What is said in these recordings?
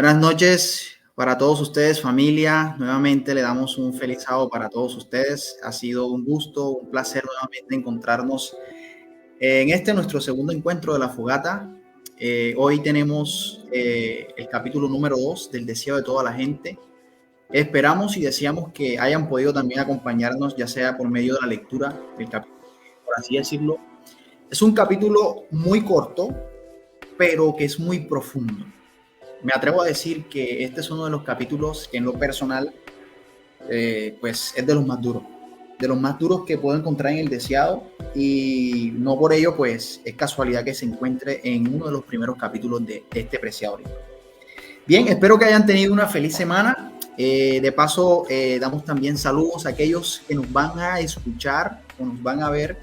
Buenas noches para todos ustedes, familia. Nuevamente le damos un feliz sábado para todos ustedes. Ha sido un gusto, un placer nuevamente encontrarnos en nuestro segundo encuentro de la fogata. Hoy tenemos el capítulo número 2 del deseo de toda la gente. Esperamos y deseamos que hayan podido también acompañarnos, ya sea por medio de la lectura del capítulo, por así decirlo. Es un capítulo muy corto, pero que es muy profundo. Me atrevo a decir que este es uno de los capítulos que en lo personal pues es de los más duros que puedo encontrar en el deseado, y no por ello pues es casualidad que se encuentre en uno de los primeros capítulos de este preciado libro. Bien, espero que hayan tenido una feliz semana. De paso damos también saludos a aquellos que nos van a escuchar o nos van a ver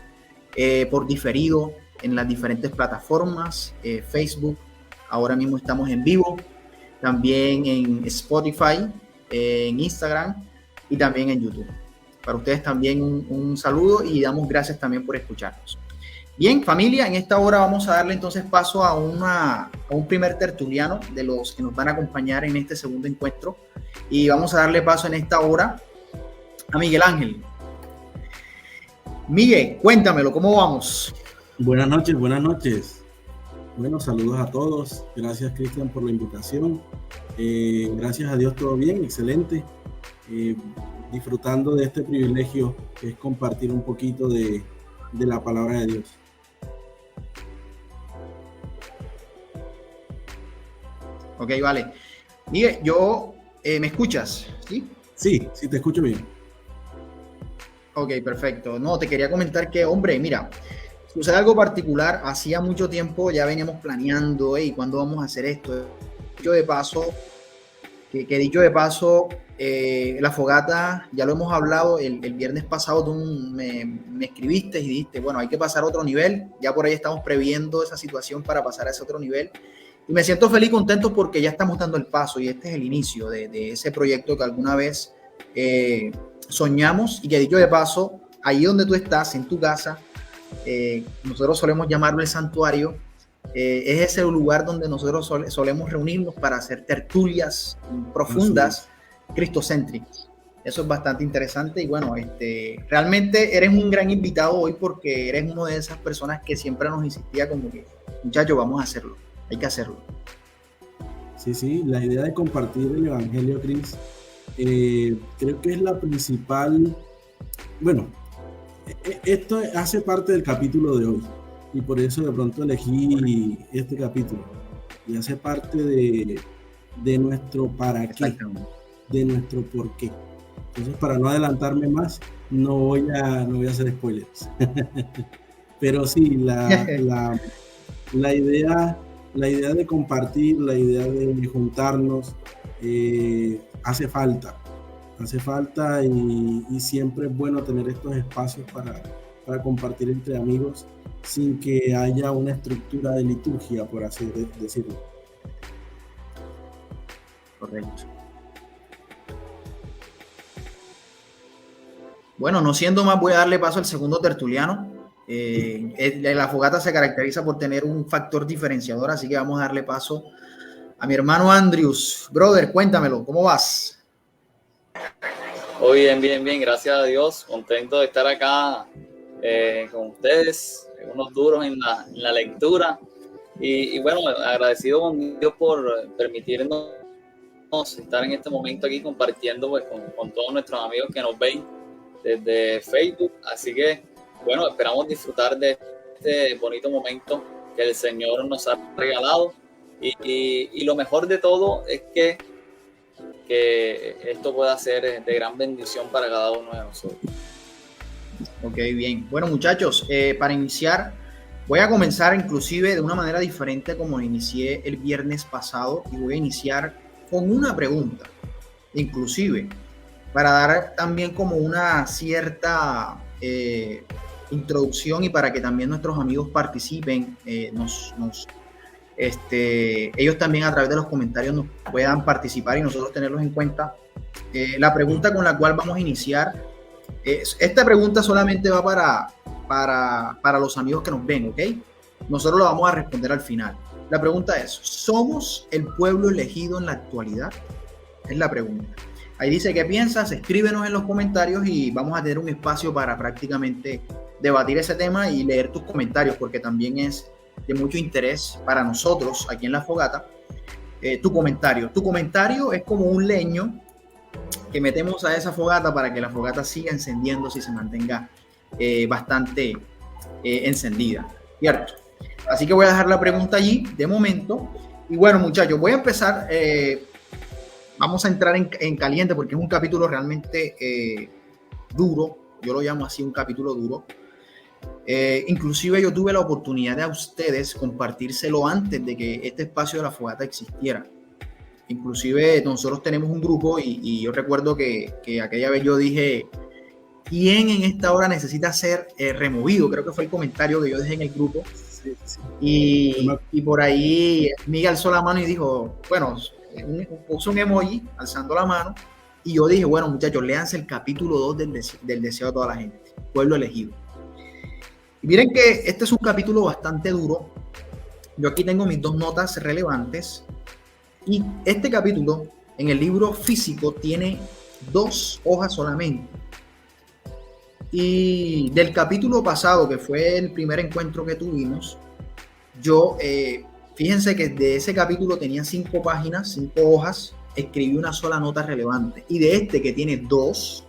por diferido en las diferentes plataformas, Facebook. Ahora mismo estamos en vivo, también en Spotify, en Instagram y también en YouTube. Para ustedes también un saludo y damos gracias también por escucharnos. Bien, familia, en esta hora vamos a darle entonces paso a un primer tertuliano de los que nos van a acompañar en este segundo encuentro, y vamos a darle paso en esta hora a Miguel Ángel. Miguel, cuéntamelo, ¿cómo vamos? Buenas noches, buenas noches. Bueno, saludos a todos. Gracias, Cristian, por la invitación. Gracias a Dios, todo bien, excelente. Disfrutando de este privilegio que es compartir un poquito de la palabra de Dios. Ok, vale. Miguel, ¿me escuchas? ¿Sí? Sí, te escucho bien. Ok, perfecto. No, te quería comentar que, hombre, mira, sucede algo particular. Hacía mucho tiempo ya veníamos planeando, ¿cuándo vamos a hacer esto? Dicho de paso, la fogata, ya lo hemos hablado, el viernes pasado tú me escribiste y dijiste, bueno, hay que pasar a otro nivel. Ya por ahí estamos previendo esa situación para pasar a ese otro nivel. Y me siento feliz y contento porque ya estamos dando el paso, y este es el inicio de ese proyecto que alguna vez soñamos, y que, dicho de paso, ahí donde tú estás, en tu casa, nosotros solemos llamarlo el santuario. Es ese lugar donde nosotros solemos reunirnos para hacer tertulias profundas, cristocéntricas. Eso es bastante interesante, y bueno, realmente eres un gran invitado hoy, porque eres una de esas personas que siempre nos insistía como que, muchachos, vamos a hacerlo, hay que hacerlo. Sí, la idea de compartir el Evangelio, Cris, creo que es la principal. Bueno, esto hace parte del capítulo de hoy, y por eso de pronto elegí este capítulo, y hace parte de nuestro para qué, de nuestro por qué. Entonces, para no adelantarme más, no voy a hacer spoilers. Pero sí, la idea de compartir, la idea de juntarnos, hace falta, y siempre es bueno tener estos espacios para compartir entre amigos sin que haya una estructura de liturgia, por así decirlo. Correcto. Bueno, no siendo más, voy a darle paso al segundo tertuliano. La fogata se caracteriza por tener un factor diferenciador, así que vamos a darle paso a mi hermano Andrews. Brother, cuéntamelo, ¿cómo vas? Muy bien, gracias a Dios, contento de estar acá con ustedes, unos duros en la lectura, y bueno, agradecido con Dios por permitirnos estar en este momento aquí compartiendo pues, con todos nuestros amigos que nos ven desde Facebook. Así que bueno, esperamos disfrutar de este bonito momento que el Señor nos ha regalado, y lo mejor de todo es que esto pueda ser de gran bendición para cada uno de nosotros. Ok, bien. Bueno, muchachos, para iniciar, voy a comenzar inclusive de una manera diferente como inicié el viernes pasado, y voy a iniciar con una pregunta, inclusive, para dar también como una cierta introducción, y para que también nuestros amigos participen, ellos también a través de los comentarios nos puedan participar y nosotros tenerlos en cuenta. La pregunta con la cual vamos a iniciar, esta pregunta solamente va para los amigos que nos ven, ¿ok? Nosotros lo vamos a responder al final. La pregunta es, ¿somos el pueblo elegido en la actualidad? Es la pregunta. Ahí dice, ¿qué piensas? Escríbenos en los comentarios y vamos a tener un espacio para prácticamente debatir ese tema y leer tus comentarios, porque también es de mucho interés para nosotros aquí en La Fogata. Tu comentario. Tu comentario es como un leño que metemos a esa fogata para que la fogata siga encendiéndose y se mantenga bastante encendida, ¿cierto? Así que voy a dejar la pregunta allí de momento. Y bueno, muchachos, voy a empezar. Vamos a entrar en caliente porque es un capítulo realmente duro. Yo lo llamo así, un capítulo duro. Inclusive yo tuve la oportunidad de a ustedes compartírselo antes de que este espacio de La Fogata existiera. Inclusive nosotros tenemos un grupo y yo recuerdo que aquella vez yo dije, ¿quién en esta hora necesita ser removido? Creo que fue el comentario que yo dejé en el grupo. Sí, sí. Y por ahí Miguel alzó la mano y dijo, bueno, puso un emoji alzando la mano y yo dije, bueno muchachos, léanse el capítulo 2 del deseo de toda la gente, pueblo elegido. Y miren que este es un capítulo bastante duro. Yo aquí tengo mis 2 notas relevantes. Y este capítulo en el libro físico tiene 2 hojas solamente. Y del capítulo pasado, que fue el primer encuentro que tuvimos, yo, fíjense que de ese capítulo tenía 5 páginas, 5 hojas, escribí una sola nota relevante. Y de este que tiene 2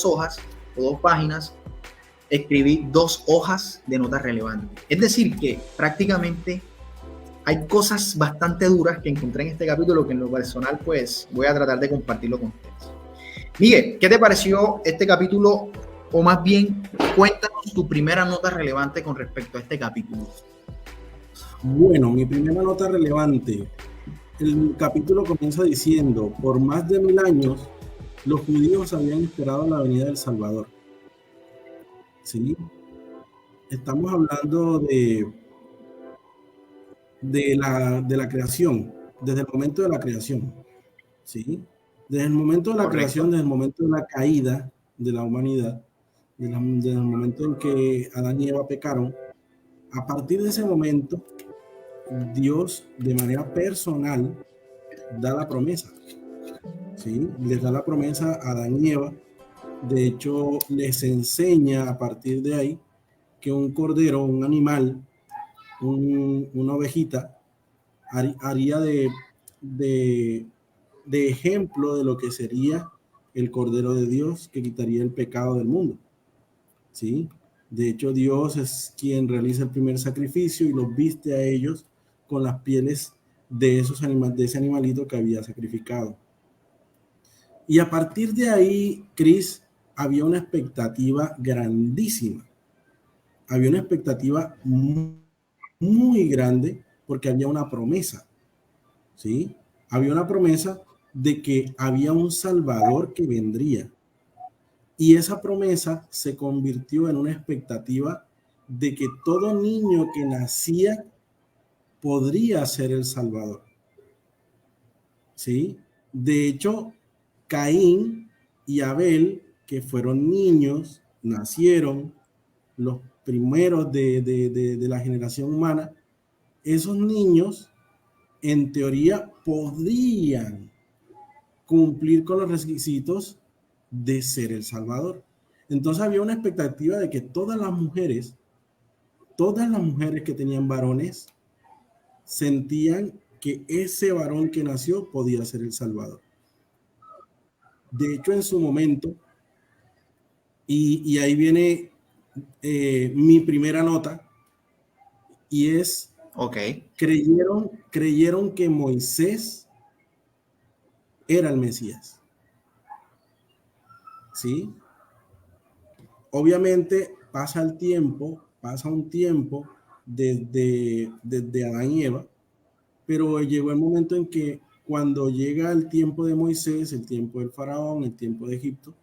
hojas o 2 páginas, escribí 2 hojas de notas relevantes. Es decir, que prácticamente hay cosas bastante duras que encontré en este capítulo que en lo personal pues voy a tratar de compartirlo con ustedes. Miguel, ¿qué te pareció este capítulo? O más bien, cuéntanos tu primera nota relevante con respecto a este capítulo. Bueno, mi primera nota relevante. El capítulo comienza diciendo, por más de 1000 años, los judíos habían esperado la venida del Salvador. ¿Sí? Estamos hablando de la creación, desde el momento de la creación, ¿sí? Desde el momento de la creación, desde el momento de la caída de la humanidad, desde el momento en que Adán y Eva pecaron, a partir de ese momento, Dios de manera personal da la promesa, ¿sí? Les da la promesa a Adán y Eva. De hecho, les enseña a partir de ahí que un cordero, un animal, una ovejita, haría de ejemplo de lo que sería el Cordero de Dios que quitaría el pecado del mundo, ¿sí? De hecho, Dios es quien realiza el primer sacrificio y los viste a ellos con las pieles de ese animalito que había sacrificado. Y a partir de ahí, Chris, había una expectativa grandísima. Había una expectativa muy grande porque había una promesa, ¿sí? Había una promesa de que había un Salvador que vendría. Y esa promesa se convirtió en una expectativa de que todo niño que nacía podría ser el Salvador, ¿sí? De hecho, Caín y Abel, que fueron niños, nacieron los primeros de la generación humana, esos niños en teoría podrían cumplir con los requisitos de ser el Salvador. Entonces había una expectativa de que todas las mujeres que tenían varones sentían que ese varón que nació podía ser el Salvador. De hecho, en su momento, y ahí viene mi primera nota, y es, creyeron que Moisés era el Mesías. ¿Sí? Obviamente pasa un tiempo desde Adán y Eva, pero llegó el momento en que cuando llega el tiempo de Moisés, el tiempo del faraón, el tiempo de Egipto,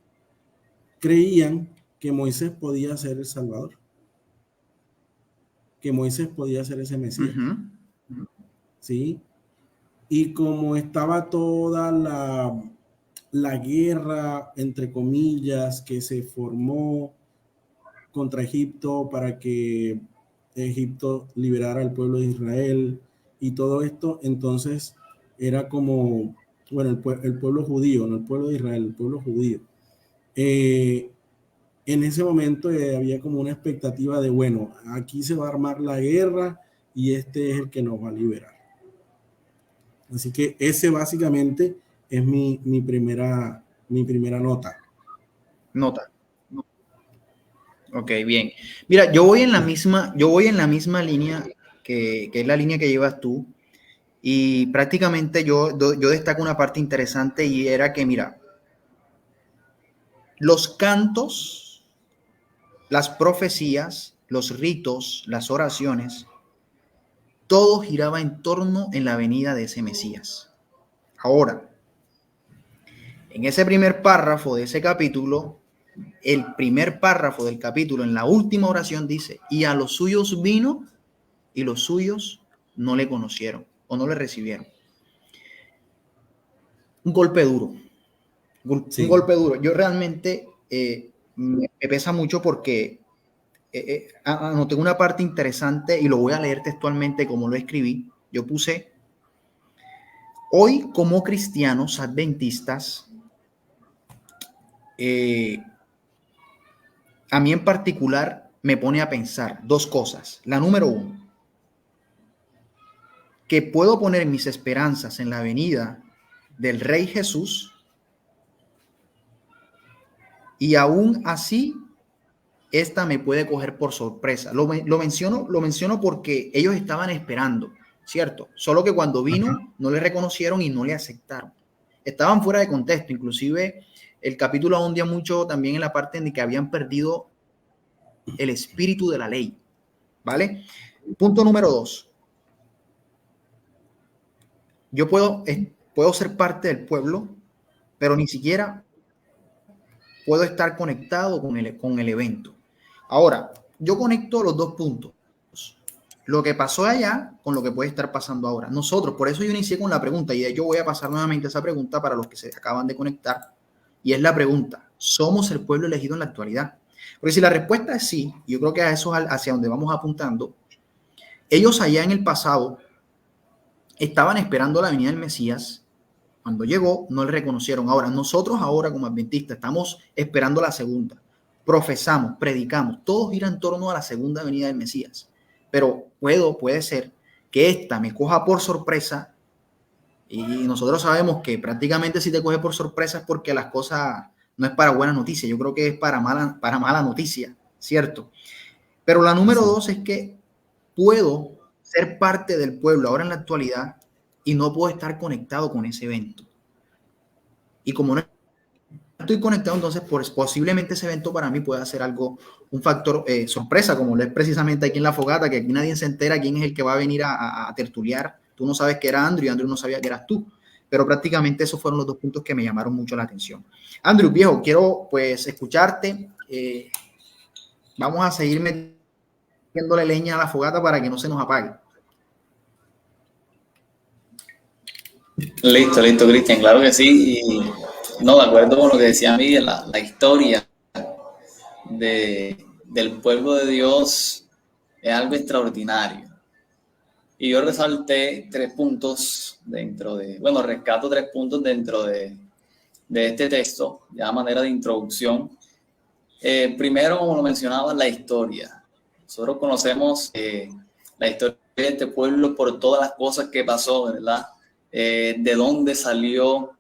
creían que Moisés podía ser el Salvador, que Moisés podía ser ese Mesías. ¿Sí? Y como estaba toda la guerra, entre comillas, que se formó contra Egipto para que Egipto liberara al pueblo de Israel y todo esto. Entonces era como, bueno, el pueblo judío, no el pueblo de Israel, el pueblo judío. En ese momento había como una expectativa de, bueno, aquí se va a armar la guerra y este es el que nos va a liberar. Así que ese básicamente es mi primera nota. Nota. Ok, bien. Mira, yo voy en la misma línea que es la línea que llevas tú. Y prácticamente yo destaco una parte interesante y era que, mira, los cantos, las profecías, los ritos, las oraciones, todo giraba en torno en la venida de ese Mesías. Ahora, en ese primer párrafo de ese capítulo, el primer párrafo del capítulo, en la última oración dice, y a los suyos vino y los suyos no le conocieron o no le recibieron. Un golpe duro. Sí. Un golpe duro. Yo realmente me pesa mucho porque anoté una parte interesante y lo voy a leer textualmente como lo escribí. Yo puse, hoy como cristianos adventistas, a mí en particular me pone a pensar dos cosas. La número uno, que puedo poner mis esperanzas en la venida del Rey Jesús y aún así esta me puede coger por sorpresa. Lo menciono porque ellos estaban esperando, ¿cierto? Solo que cuando vino no le reconocieron y no le aceptaron. Estaban fuera de contexto, inclusive el capítulo ahondía mucho también en la parte en que habían perdido el espíritu de la ley, ¿vale? Punto número 2. Yo puedo ser parte del pueblo, pero ni siquiera puedo estar conectado con el evento. Ahora, yo conecto los dos puntos. Lo que pasó allá con lo que puede estar pasando ahora. Nosotros, por eso yo inicié con la pregunta y de hecho voy a pasar nuevamente esa pregunta para los que se acaban de conectar. Y es la pregunta, ¿somos el pueblo elegido en la actualidad? Porque si la respuesta es sí, yo creo que a eso es hacia donde vamos apuntando. Ellos allá en el pasado estaban esperando la venida del Mesías. Cuando llegó, no le reconocieron. Ahora, nosotros ahora como adventistas estamos esperando la segunda. Profesamos, predicamos, todo gira en torno a la segunda venida del Mesías. Pero puede ser que esta me coja por sorpresa y nosotros sabemos que prácticamente si te coge por sorpresa es porque las cosas no es para buena noticia. Yo creo que es para mala noticia, ¿cierto? Pero la número 2 es que puedo ser parte del pueblo ahora en la actualidad y no puedo estar conectado con ese evento. Y como no estoy conectado, entonces posiblemente ese evento para mí pueda ser un factor sorpresa, como lo es precisamente aquí en la fogata, que aquí nadie se entera quién es el que va a venir a tertuliar. Tú no sabes que era Andrew y Andrew no sabía que eras tú. Pero prácticamente esos fueron los dos puntos que me llamaron mucho la atención. Andrew, viejo, quiero pues escucharte. Vamos a seguir metiéndole leña a la fogata para que no se nos apague. Listo, Cristian, claro que sí. Y no, de acuerdo con lo que decía Miguel, la historia del pueblo de Dios es algo extraordinario. Y yo resalté 3 puntos rescato 3 puntos dentro de este texto, ya a manera de introducción. Primero, como lo mencionaba, la historia. Nosotros conocemos la historia de este pueblo por todas las cosas que pasó, ¿verdad? De dónde salió,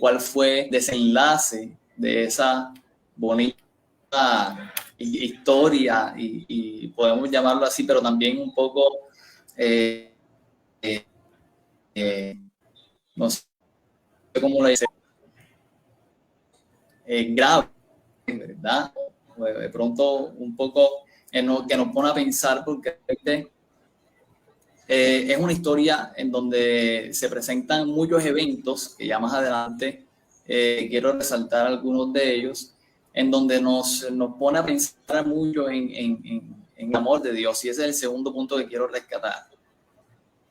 cuál fue el desenlace de esa bonita historia, y podemos llamarlo así, pero también un poco, no sé cómo lo dice, grave, ¿verdad? De pronto un poco que nos pone a pensar, porque es una historia en donde se presentan muchos eventos que ya más adelante quiero resaltar algunos de ellos, en donde nos pone a pensar mucho en el amor de Dios, y ese es el segundo punto que quiero rescatar.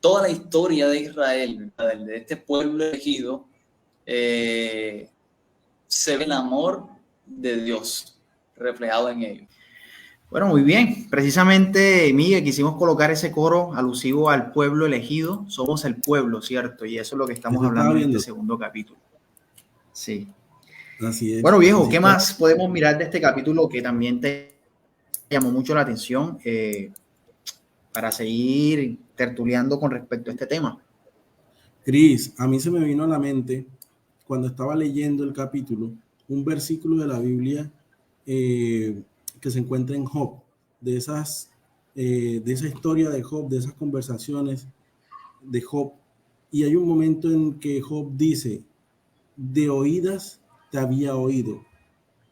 Toda la historia de Israel, de este pueblo elegido, se ve el amor de Dios reflejado en ellos. Bueno, muy bien. Precisamente, Miguel, quisimos colocar ese coro alusivo al pueblo elegido. Somos el pueblo, ¿cierto? Y eso es lo que estamos Eso estaba hablando en este viendo. segundo capítulo. Sí. Así es. Bueno, viejo, Así ¿qué está. más podemos mirar de este capítulo que también te llamó mucho la atención para seguir tertuleando con respecto a este tema? Cris, a mí se me vino a la mente, cuando estaba leyendo el capítulo, un versículo de la Biblia eh, que se encuentra en Job, de de esa historia de Job, de esas conversaciones de Job. Y hay un momento en que Job dice, de oídas te había oído,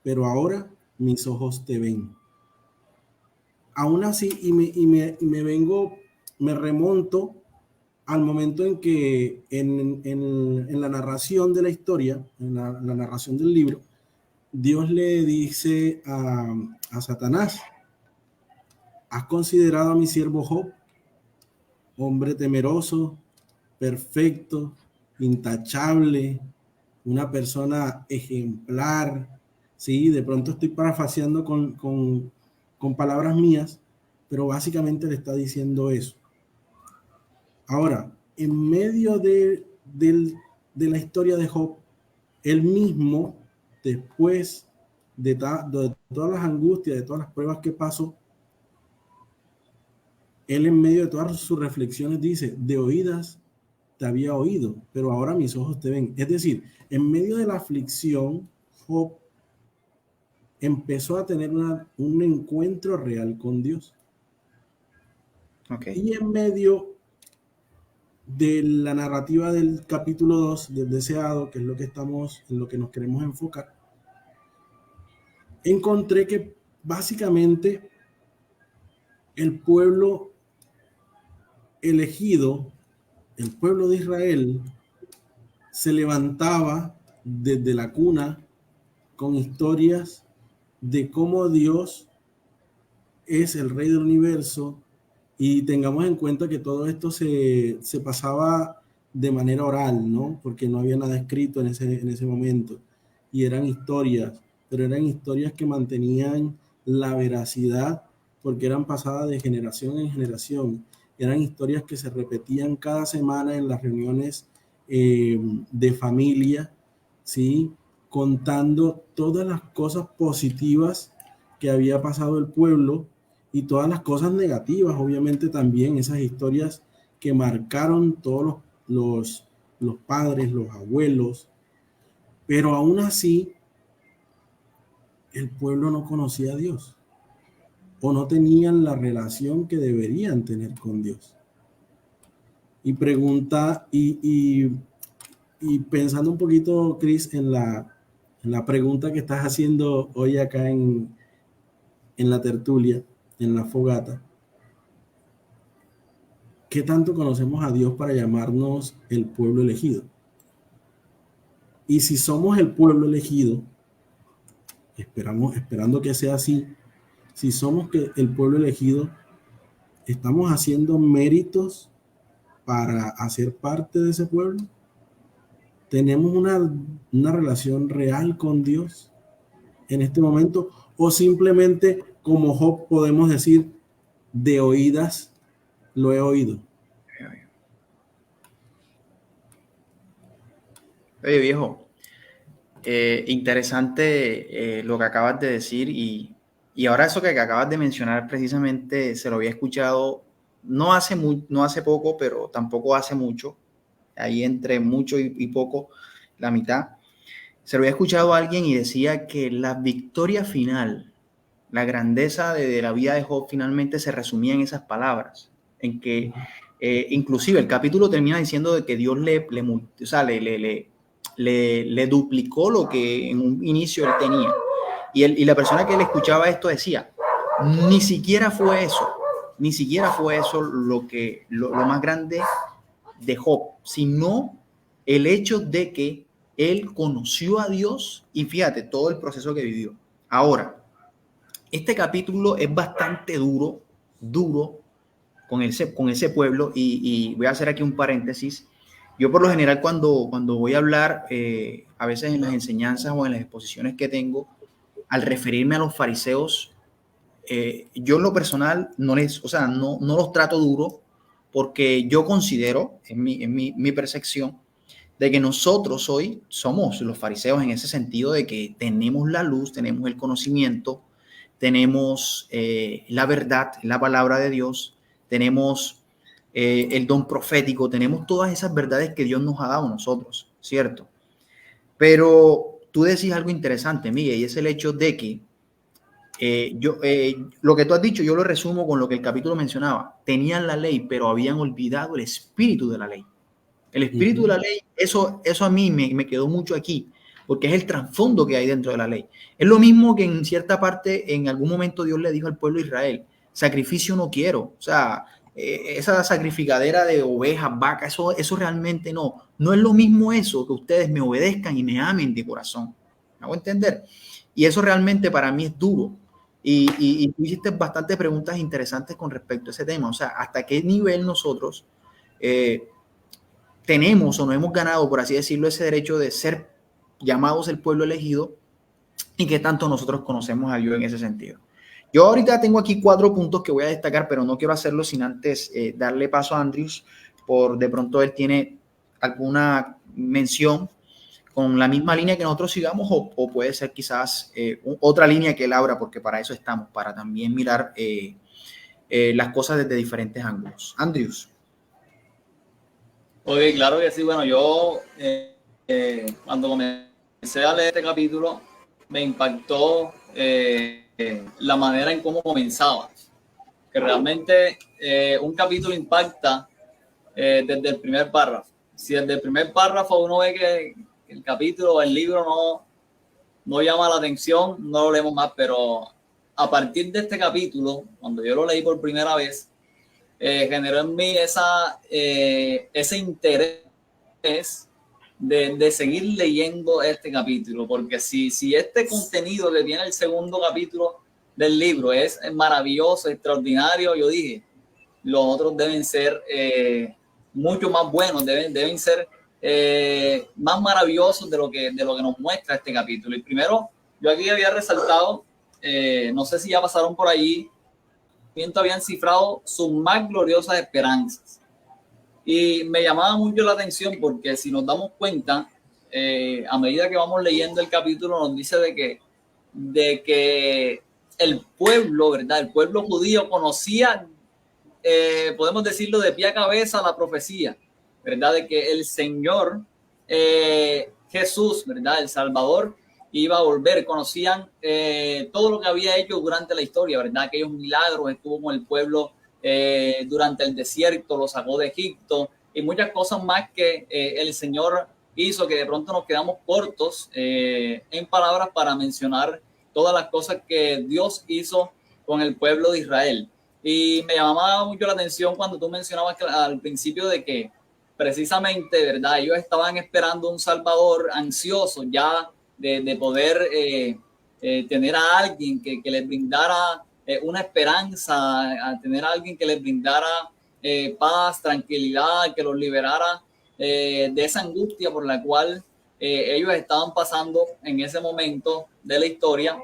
pero ahora mis ojos te ven. Aún así, me remonto al momento en que en la narración de la historia, en la narración del libro, Dios le dice a Satanás, ¿has considerado a mi siervo Job, hombre temeroso, perfecto, intachable, una persona ejemplar? Sí, de pronto estoy parafaseando con palabras mías, pero básicamente le está diciendo eso. Ahora, en medio de la historia de Job, él mismo, después de todas las angustias, de todas las pruebas que pasó, él en medio de todas sus reflexiones dice, de oídas te había oído, pero ahora mis ojos te ven. Es decir, en medio de la aflicción, Job empezó a tener un encuentro real con Dios. Okay. Y en medio de la narrativa del capítulo 2 del deseado, que es en lo que nos queremos enfocar, encontré que básicamente el pueblo elegido, el pueblo de Israel, se levantaba desde la cuna con historias de cómo Dios es el rey del universo, y tengamos en cuenta que todo esto se pasaba de manera oral, ¿no? Porque no había nada escrito en ese momento, y eran historias, pero eran historias que mantenían la veracidad porque eran pasadas de generación en generación. Eran historias que se repetían cada semana en las reuniones de familia, ¿sí? Contando todas las cosas positivas que había pasado el pueblo y todas las cosas negativas, obviamente también, esas historias que marcaron todos los padres, los abuelos, pero aún así el pueblo no conocía a Dios o no tenían la relación que deberían tener con Dios. Y pregunta, y pensando un poquito, Chris, en la pregunta que estás haciendo hoy acá en la tertulia, en la fogata, ¿qué tanto conocemos a Dios para llamarnos el pueblo elegido? Y si somos el pueblo elegido, esperando que sea así, si somos el pueblo elegido, ¿estamos haciendo méritos para hacer parte de ese pueblo? ¿Tenemos una relación real con Dios en este momento? ¿O simplemente, como Job, podemos decir, de oídas lo he oído? Oye, viejo, interesante lo que acabas de decir y ahora eso que acabas de mencionar precisamente se lo había escuchado no hace poco, pero tampoco hace mucho, ahí entre mucho y poco, la mitad. Se lo había escuchado a alguien y decía que la victoria final, la grandeza de la vida de Job finalmente se resumía en esas palabras, en que inclusive el capítulo termina diciendo de que Dios le duplicó lo que en un inicio él tenía. Y la persona que le escuchaba esto decía, ni siquiera fue eso lo más grande de Job, sino el hecho de que él conoció a Dios y fíjate todo el proceso que vivió. Ahora, este capítulo es bastante duro con ese pueblo y voy a hacer aquí un paréntesis. Yo por lo general cuando voy a hablar, a veces en las enseñanzas o en las exposiciones que tengo, al referirme a los fariseos, yo en lo personal no los trato duro, porque yo considero, en mi percepción, de que nosotros hoy somos los fariseos en ese sentido de que tenemos la luz, tenemos el conocimiento, tenemos la verdad, la palabra de Dios, tenemos el don profético, tenemos todas esas verdades que Dios nos ha dado a nosotros, ¿cierto? Pero tú decís algo interesante, Miguel, y es el hecho de que lo que tú has dicho, yo lo resumo con lo que el capítulo mencionaba. Tenían la ley, pero habían olvidado el espíritu de la ley. El espíritu de la ley, eso a mí me quedó mucho aquí, porque es el trasfondo que hay dentro de la ley. Es lo mismo que en cierta parte, en algún momento Dios le dijo al pueblo de Israel, sacrificio no quiero. O sea, esa sacrificadera de ovejas, vacas, eso realmente no. No es lo mismo eso que ustedes me obedezcan y me amen de corazón. ¿Me hago entender? Y eso realmente para mí es duro. Y tú hiciste bastantes preguntas interesantes con respecto a ese tema. O sea, ¿hasta qué nivel nosotros tenemos o no hemos ganado, por así decirlo, ese derecho de ser llamados el pueblo elegido y qué tanto nosotros conocemos a Dios en ese sentido? Yo ahorita tengo aquí 4 puntos que voy a destacar, pero no quiero hacerlo sin antes darle paso a Andrews, por de pronto él tiene alguna mención con la misma línea que nosotros sigamos o puede ser quizás otra línea que él abra, porque para eso estamos, para también mirar las cosas desde diferentes ángulos. Andrews. Ok, claro que sí. Bueno, yo cuando comencé a leer este capítulo me impactó la manera en cómo comenzaba. Que realmente un capítulo impacta desde el primer párrafo. Si desde el primer párrafo uno ve que el capítulo o el libro no llama la atención, no lo leemos más, pero a partir de este capítulo, cuando yo lo leí por primera vez, generó en mí ese interés de seguir leyendo este capítulo, porque si este contenido que tiene el segundo capítulo del libro es maravilloso, extraordinario, yo dije, los otros deben ser mucho más buenos, deben ser más maravillosos de lo que nos muestra este capítulo. Y primero, yo aquí había resaltado, no sé si ya pasaron por allí, habían cifrado sus más gloriosas esperanzas. Y me llamaba mucho la atención porque si nos damos cuenta, a medida que vamos leyendo el capítulo, nos dice de que el pueblo, ¿verdad? El pueblo judío conocía, podemos decirlo de pie a cabeza, la profecía, ¿verdad? De que el Señor Jesús, ¿verdad? El Salvador iba a volver. Conocían todo lo que había hecho durante la historia, ¿verdad? Aquellos milagros, estuvo con el pueblo durante el desierto, lo sacó de Egipto y muchas cosas más que el Señor hizo, que de pronto nos quedamos cortos en palabras para mencionar todas las cosas que Dios hizo con el pueblo de Israel. Y me llamaba mucho la atención cuando tú mencionabas que al principio de que precisamente, ¿verdad? Ellos estaban esperando un Salvador, ansioso ya de poder tener a alguien que les brindara una esperanza, a tener a alguien que les brindara paz, tranquilidad, que los liberara de esa angustia por la cual ellos estaban pasando en ese momento de la historia.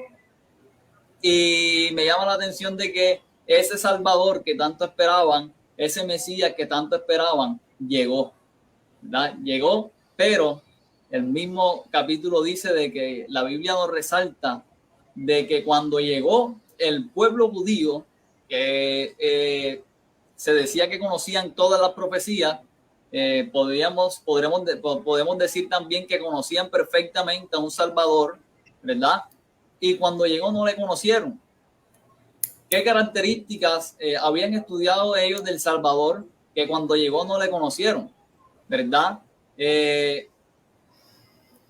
Y me llama la atención de que ese Salvador que tanto esperaban, ese Mesías que tanto esperaban, llegó, ¿verdad? Llegó, pero el mismo capítulo dice de que la Biblia nos resalta de que cuando llegó el pueblo judío, que se decía que conocían todas las profecías, podemos decir también que conocían perfectamente a un Salvador, ¿verdad? Y cuando llegó no le conocieron. ¿Qué características habían estudiado ellos del Salvador que cuando llegó no le conocieron? ¿Verdad?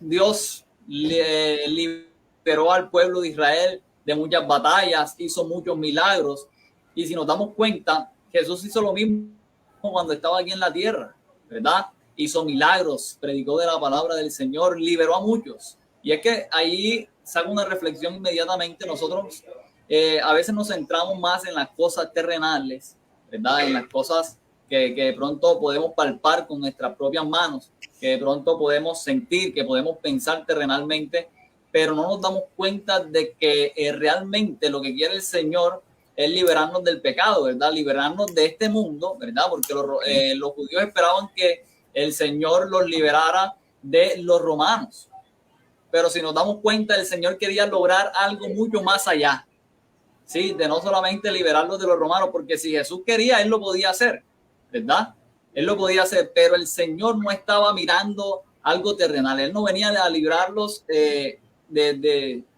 Dios liberó al pueblo de Israel de muchas batallas, hizo muchos milagros. Y si nos damos cuenta, Jesús hizo lo mismo cuando estaba aquí en la tierra, ¿verdad? Hizo milagros, predicó de la palabra del Señor, liberó a muchos. Y es que ahí saco una reflexión inmediatamente. Nosotros a veces nos centramos más en las cosas terrenales, ¿verdad? En las cosas que de pronto podemos palpar con nuestras propias manos, que de pronto podemos sentir, que podemos pensar terrenalmente, pero no nos damos cuenta de que realmente lo que quiere el Señor es liberarnos del pecado, ¿verdad? Liberarnos de este mundo, ¿verdad? Porque los judíos esperaban que el Señor los liberara de los romanos. Pero si nos damos cuenta, el Señor quería lograr algo mucho más allá, ¿sí? De no solamente liberarlos de los romanos, porque si Jesús quería, Él lo podía hacer, ¿verdad? Él lo podía hacer, pero el Señor no estaba mirando algo terrenal. Él no venía a librarlos de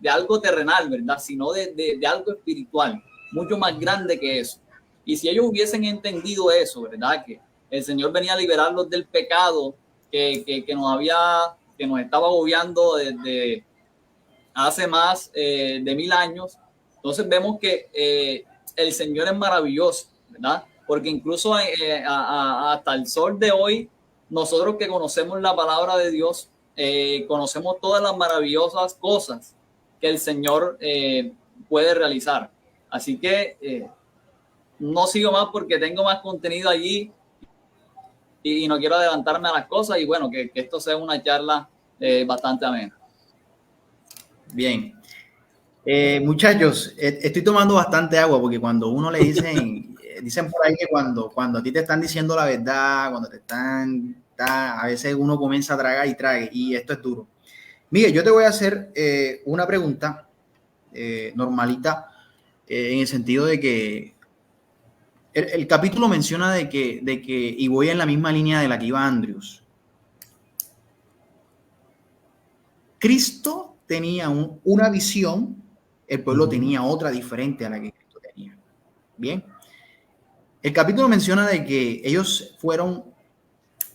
algo terrenal, ¿verdad? Sino de algo espiritual, mucho más grande que eso. Y si ellos hubiesen entendido eso, ¿verdad? Que el Señor venía a liberarlos del pecado que nos estaba agobiando desde hace más de 1000 años, entonces vemos que el Señor es maravilloso, ¿verdad? Porque incluso hasta el sol de hoy, nosotros que conocemos la palabra de Dios, conocemos todas las maravillosas cosas que el Señor puede realizar. Así que no sigo más porque tengo más contenido allí y no quiero adelantarme a las cosas y bueno, que esto sea una charla bastante amena. Bien. Muchachos, estoy tomando bastante agua porque cuando uno le dicen por ahí que cuando a ti te están diciendo la verdad, cuando a veces uno comienza a tragar y trague, y esto es duro. Miguel, yo te voy a hacer una pregunta normalita, en el sentido de que el capítulo menciona de que, y voy en la misma línea de la que iba Andrews. Cristo tenía una visión, el pueblo tenía otra diferente a la que Cristo tenía. Bien. El capítulo menciona de que ellos fueron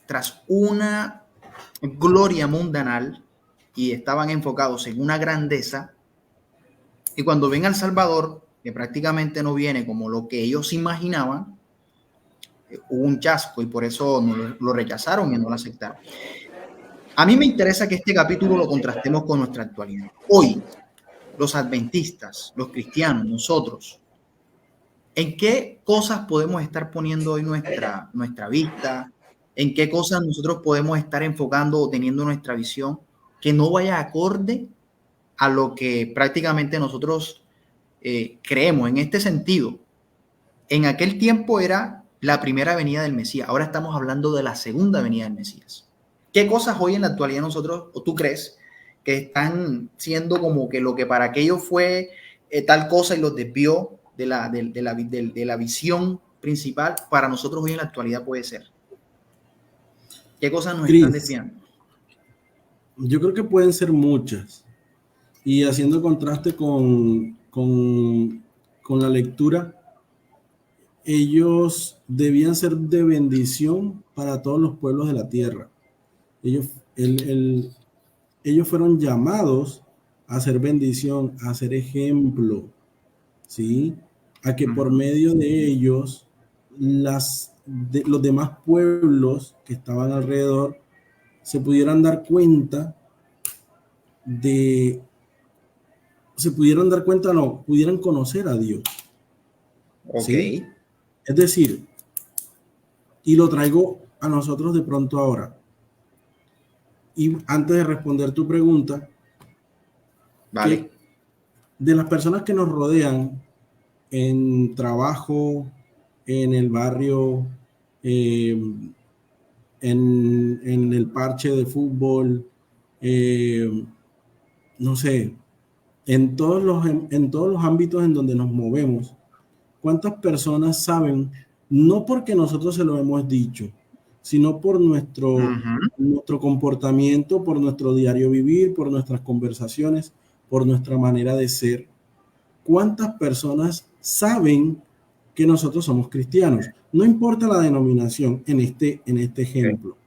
tras una gloria mundanal y estaban enfocados en una grandeza, y cuando ven al Salvador, que prácticamente no viene como lo que ellos imaginaban, hubo un chasco y por eso lo rechazaron y no lo aceptaron. A mí me interesa que este capítulo lo contrastemos con nuestra actualidad. Hoy, los adventistas, los cristianos, nosotros, ¿en qué cosas podemos estar poniendo hoy nuestra vista? ¿En qué cosas nosotros podemos estar enfocando o teniendo nuestra visión que no vaya acorde a lo que prácticamente nosotros creemos? En este sentido, en aquel tiempo era la primera venida del Mesías, ahora estamos hablando de la segunda venida del Mesías. ¿Qué cosas hoy en la actualidad nosotros, o tú crees, que están siendo como que lo que para aquellos fue tal cosa y los desvió de la visión principal, para nosotros hoy en la actualidad puede ser? ¿Qué cosas nos están desviando? Yo creo que pueden ser muchas. Y haciendo contraste con la lectura, ellos debían ser de bendición para todos los pueblos de la tierra. Ellos fueron llamados a ser bendición, a ser ejemplo, ¿sí? A que por medio de ellos los demás pueblos que estaban alrededor se pudieran dar cuenta pudieran conocer a Dios. Ok. ¿Sí? Es decir, y lo traigo a nosotros de pronto ahora. Y antes de responder tu pregunta, vale, de las personas que nos rodean en trabajo, en el barrio, en el parche de fútbol, no sé, en todos los ámbitos en donde nos movemos, ¿cuántas personas saben, no porque nosotros se lo hemos dicho, sino por nuestro comportamiento, por nuestro diario vivir, por nuestras conversaciones, por nuestra manera de ser? ¿Cuántas personas saben que nosotros somos cristianos? No importa la denominación en este ejemplo.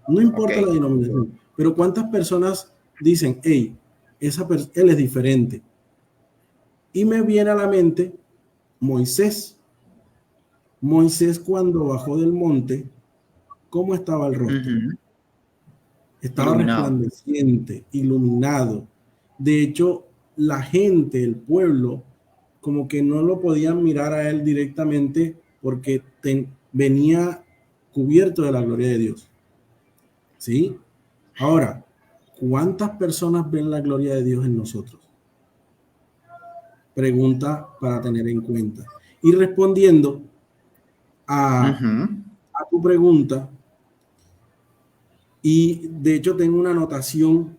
No importa la denominación. Pero ¿cuántas personas dicen, hey, él es diferente? Y me viene a la mente Moisés. Moisés, cuando bajó del monte, ¿cómo estaba el rostro? Estaba resplandeciente, iluminado. De hecho, la gente, el pueblo, como que no lo podían mirar a él directamente porque venía cubierto de la gloria de Dios. ¿Sí? Ahora, ¿cuántas personas ven la gloria de Dios en nosotros? Pregunta para tener en cuenta. Y respondiendo a tu pregunta, y de hecho tengo una anotación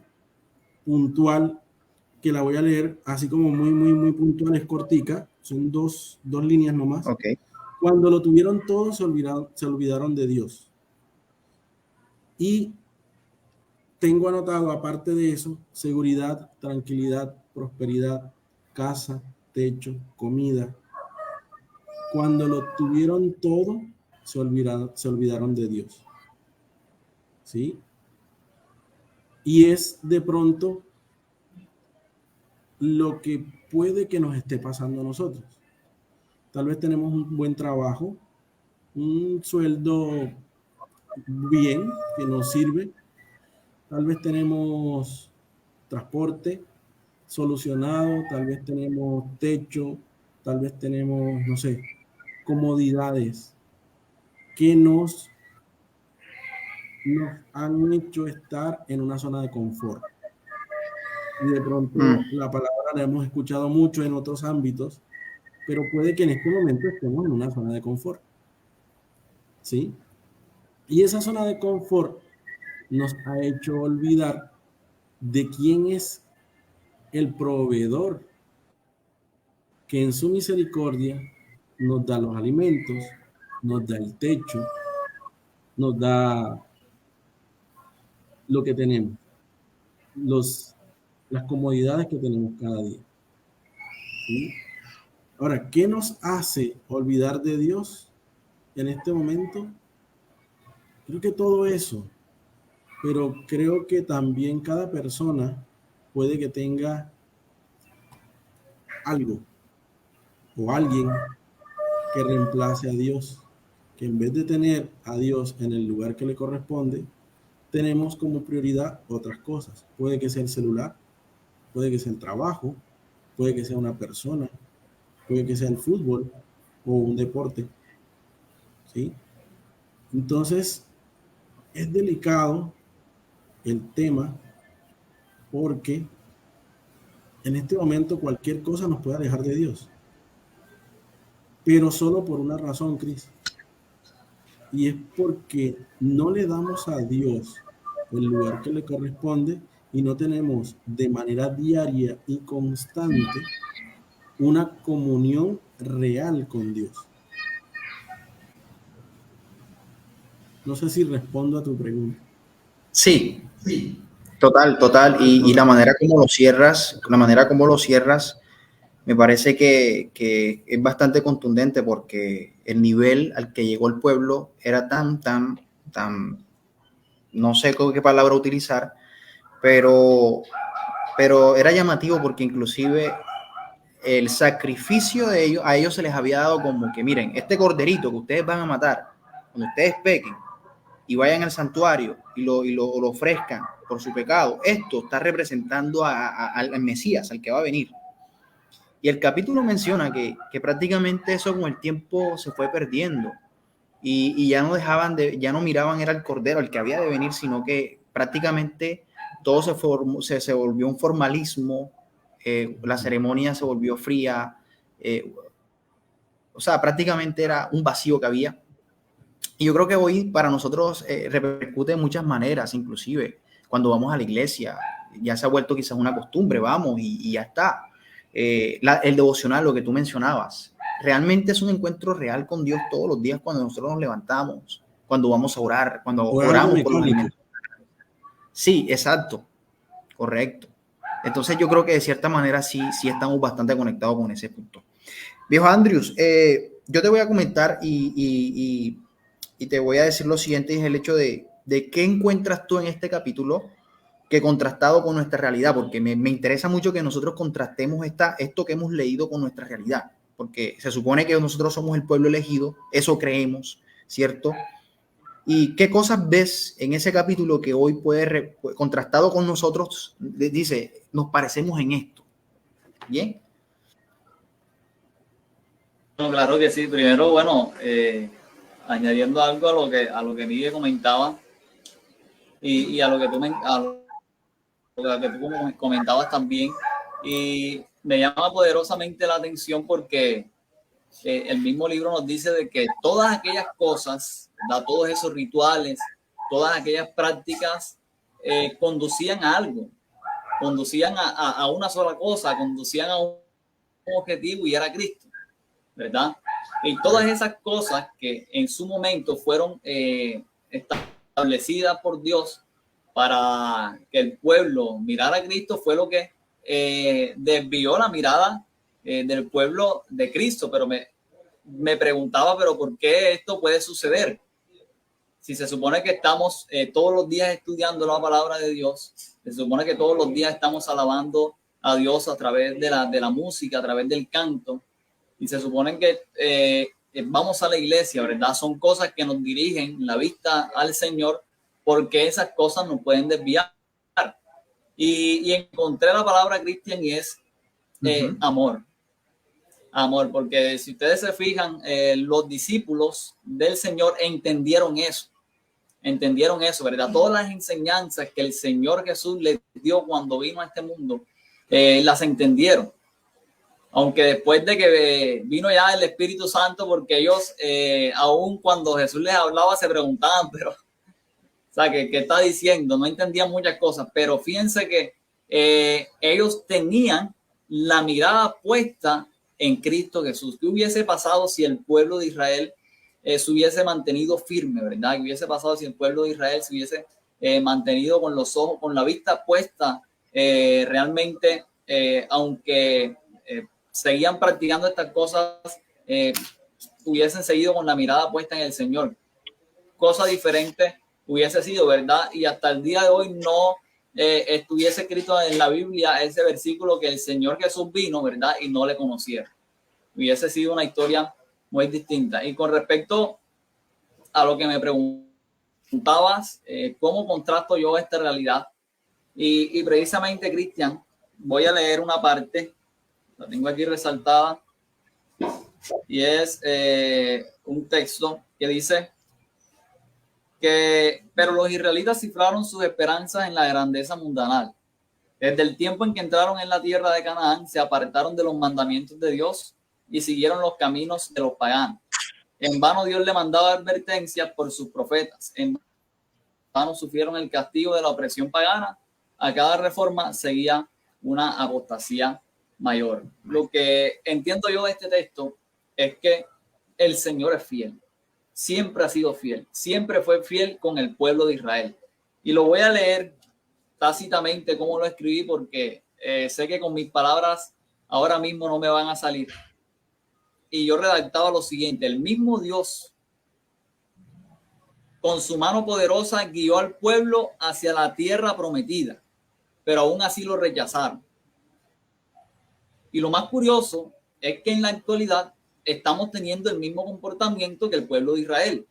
puntual que la voy a leer así como muy puntual, es cortica, son dos líneas nomás. Okay. Cuando lo tuvieron todo, se olvidaron de Dios. Y tengo anotado, aparte de eso, seguridad, tranquilidad, prosperidad, casa, techo, comida. Cuando lo tuvieron todo, se olvidaron de Dios. ¿Sí? Y es de pronto lo que puede que nos esté pasando a nosotros. Tal vez tenemos un buen trabajo, un sueldo bien que nos sirve. Tal vez tenemos transporte solucionado, tal vez tenemos techo, tal vez tenemos, no sé, comodidades que nos han hecho estar en una zona de confort. Y de pronto la palabra la hemos escuchado mucho en otros ámbitos, pero puede que en este momento estemos en una zona de confort. ¿Sí? Y esa zona de confort nos ha hecho olvidar de quién es el proveedor que en su misericordia nos da los alimentos, nos da el techo, nos da lo que tenemos, las comodidades que tenemos cada día. ¿Sí? Ahora, ¿qué nos hace olvidar de Dios en este momento? Creo que todo eso, pero creo que también cada persona puede que tenga algo o alguien que reemplace a Dios, que en vez de tener a Dios en el lugar que le corresponde, tenemos como prioridad otras cosas. Puede que sea el celular, puede que sea el trabajo, puede que sea una persona, puede que sea el fútbol o un deporte. ¿Sí? Entonces, es delicado el tema porque en este momento cualquier cosa nos puede alejar de Dios. Pero solo por una razón, Cris. Y es porque no le damos a Dios el lugar que le corresponde y no tenemos de manera diaria y constante una comunión real con Dios. No sé si respondo a tu pregunta. Sí, total. Y la manera como lo cierras, me parece que es bastante contundente porque el nivel al que llegó el pueblo era tan, no sé qué palabra utilizar, pero era llamativo porque inclusive el sacrificio de ellos, a ellos se les había dado como que, miren, este corderito que ustedes van a matar, cuando ustedes pequen y vayan al santuario y lo ofrezcan por su pecado, esto está representando al Mesías, al que va a venir. Y el capítulo menciona que prácticamente eso con el tiempo se fue perdiendo y ya no miraban era el cordero, el que había de venir, sino que prácticamente todo se volvió un formalismo, la ceremonia se volvió fría, o sea, prácticamente era un vacío que había. Y yo creo que hoy para nosotros repercute de muchas maneras, inclusive cuando vamos a la iglesia, ya se ha vuelto quizás una costumbre, vamos y ya está. El devocional, lo que tú mencionabas, realmente es un encuentro real con Dios todos los días cuando nosotros nos levantamos, cuando vamos a orar, cuando oramos por los alimentos. Sí, exacto, correcto. Entonces yo creo que de cierta manera sí estamos bastante conectados con ese punto. Viejo Andrews, yo te voy a comentar y te voy a decir lo siguiente, es el hecho de qué encuentras tú en este capítulo que contrastado con nuestra realidad, porque me interesa mucho que nosotros contrastemos esto que hemos leído con nuestra realidad, porque se supone que nosotros somos el pueblo elegido, eso creemos, ¿cierto? ¿Y qué cosas ves en ese capítulo que hoy contrastado con nosotros, dice, nos parecemos en esto? ¿Bien? Bueno, claro que sí. Primero, bueno, añadiendo algo a lo que Miguel comentaba y a lo que tú que tú comentabas también, y me llama poderosamente la atención porque el mismo libro nos dice de que todas aquellas cosas, ¿verdad? Todos esos rituales, todas aquellas prácticas conducían a algo, conducían a una sola cosa, conducían a un objetivo, y era Cristo, ¿verdad? Y todas esas cosas que en su momento fueron establecidas por Dios para que el pueblo mirara a Cristo fue lo que desvió la mirada del pueblo de Cristo. Pero me preguntaba, pero ¿por qué esto puede suceder? Si se supone que estamos todos los días estudiando la palabra de Dios, se supone que todos los días estamos alabando a Dios a través de la música, a través del canto, y se supone que vamos a la iglesia, ¿verdad? Son cosas que nos dirigen la vista al Señor, porque esas cosas nos pueden desviar. Y encontré la palabra, Cristian, y es amor. Amor, porque si ustedes se fijan, los discípulos del Señor entendieron eso, ¿verdad? Todas las enseñanzas que el Señor Jesús les dio cuando vino a este mundo, las entendieron. Aunque después de que vino ya el Espíritu Santo, porque ellos, aún cuando Jesús les hablaba, se preguntaban, pero, o sea, ¿qué está diciendo? No entendían muchas cosas, pero fíjense que ellos tenían la mirada puesta en Cristo Jesús. ¿Qué hubiese pasado si el pueblo de Israel se hubiese mantenido firme, ¿verdad? ¿Qué hubiese pasado si el pueblo de Israel se hubiese mantenido con los ojos, con la vista puesta realmente, aunque seguían practicando estas cosas, hubiesen seguido con la mirada puesta en el Señor? Cosa diferente hubiese sido, ¿verdad? Y hasta el día de hoy no estuviese escrito en la Biblia ese versículo que el Señor Jesús vino, ¿verdad? Y no le conociera. Hubiese sido una historia muy distinta. Y con respecto a lo que me preguntabas, ¿cómo contrasto yo esta realidad? Y precisamente, Cristian, voy a leer una parte, la tengo aquí resaltada, y es un texto que dice que, pero los israelitas cifraron sus esperanzas en la grandeza mundanal. Desde el tiempo en que entraron en la tierra de Canaán, se apartaron de los mandamientos de Dios y siguieron los caminos de los paganos. En vano Dios le mandaba advertencias por sus profetas. En vano sufrieron el castigo de la opresión pagana. A cada reforma seguía una apostasía mayor. Lo que entiendo yo de este texto es que el Señor es fiel. Siempre ha sido fiel. Siempre fue fiel con el pueblo de Israel. Y lo voy a leer tácitamente como lo escribí, porque sé que con mis palabras ahora mismo no me van a salir. Y yo redactaba lo siguiente: el mismo Dios con su mano poderosa guió al pueblo hacia la tierra prometida, pero aún así lo rechazaron. Y lo más curioso es que en la actualidad estamos teniendo el mismo comportamiento que el pueblo de Israel.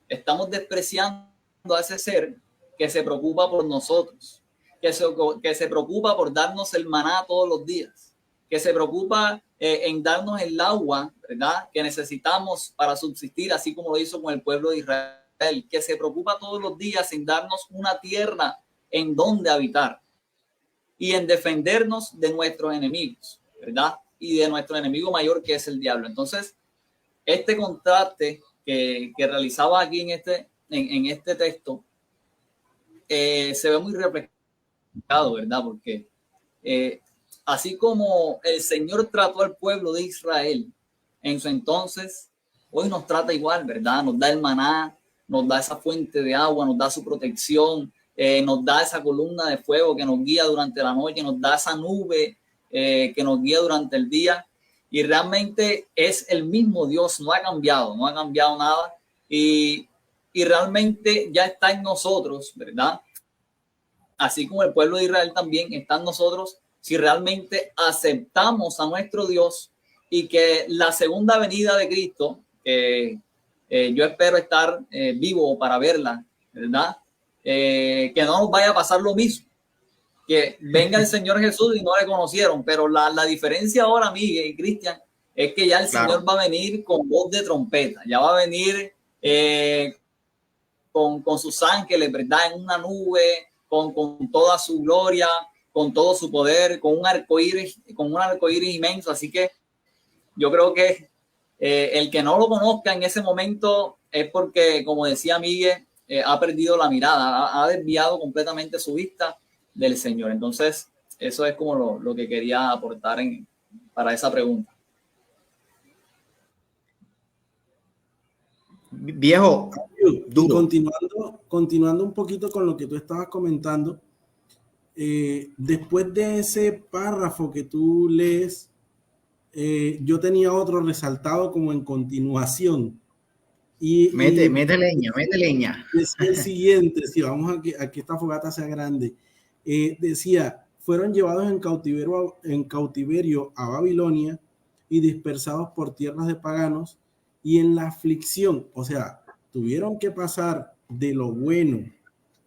Estamos despreciando a ese ser que se preocupa por nosotros, que se preocupa por darnos el maná todos los días, que se preocupa en darnos el agua, ¿verdad?, que necesitamos para subsistir, así como lo hizo con el pueblo de Israel, que se preocupa todos los días en darnos una tierra en donde habitar y en defendernos de nuestros enemigos, ¿verdad?, y de nuestro enemigo mayor, que es el diablo. Entonces, este contraste que realizaba aquí en este texto se ve muy reflejado, ¿verdad? Porque así como el Señor trató al pueblo de Israel en su entonces, hoy nos trata igual, ¿verdad? Nos da el maná, nos da esa fuente de agua, nos da su protección, nos da esa columna de fuego que nos guía durante la noche, nos da esa nube que nos guía durante el día, y realmente es el mismo Dios, no ha cambiado nada, y realmente ya está en nosotros, ¿verdad? Así como el pueblo de Israel también está en nosotros, si realmente aceptamos a nuestro Dios, y que la segunda venida de Cristo, yo espero estar vivo para verla, ¿verdad? Que no nos vaya a pasar lo mismo, que venga el Señor Jesús y no le conocieron, pero la diferencia ahora, Miguel y Cristian, es que ya el Señor va a venir con voz de trompeta, ya va a venir con sus ángeles, ¿verdad?, en una nube, con toda su gloria, con todo su poder, con un arcoíris inmenso. Así que yo creo que el que no lo conozca en ese momento es porque, como decía Miguel, ha perdido la mirada, ha desviado completamente su vista del Señor. Entonces, eso es como lo que quería aportar para esa pregunta. Viejo, duro. Y continuando un poquito con lo que tú estabas comentando, después de ese párrafo que tú lees, yo tenía otro resaltado como en continuación. Mete leña. Decía el siguiente, si vamos a que esta fogata sea grande, decía, fueron llevados en cautiverio a Babilonia y dispersados por tierras de paganos y en la aflicción, o sea, tuvieron que pasar de lo bueno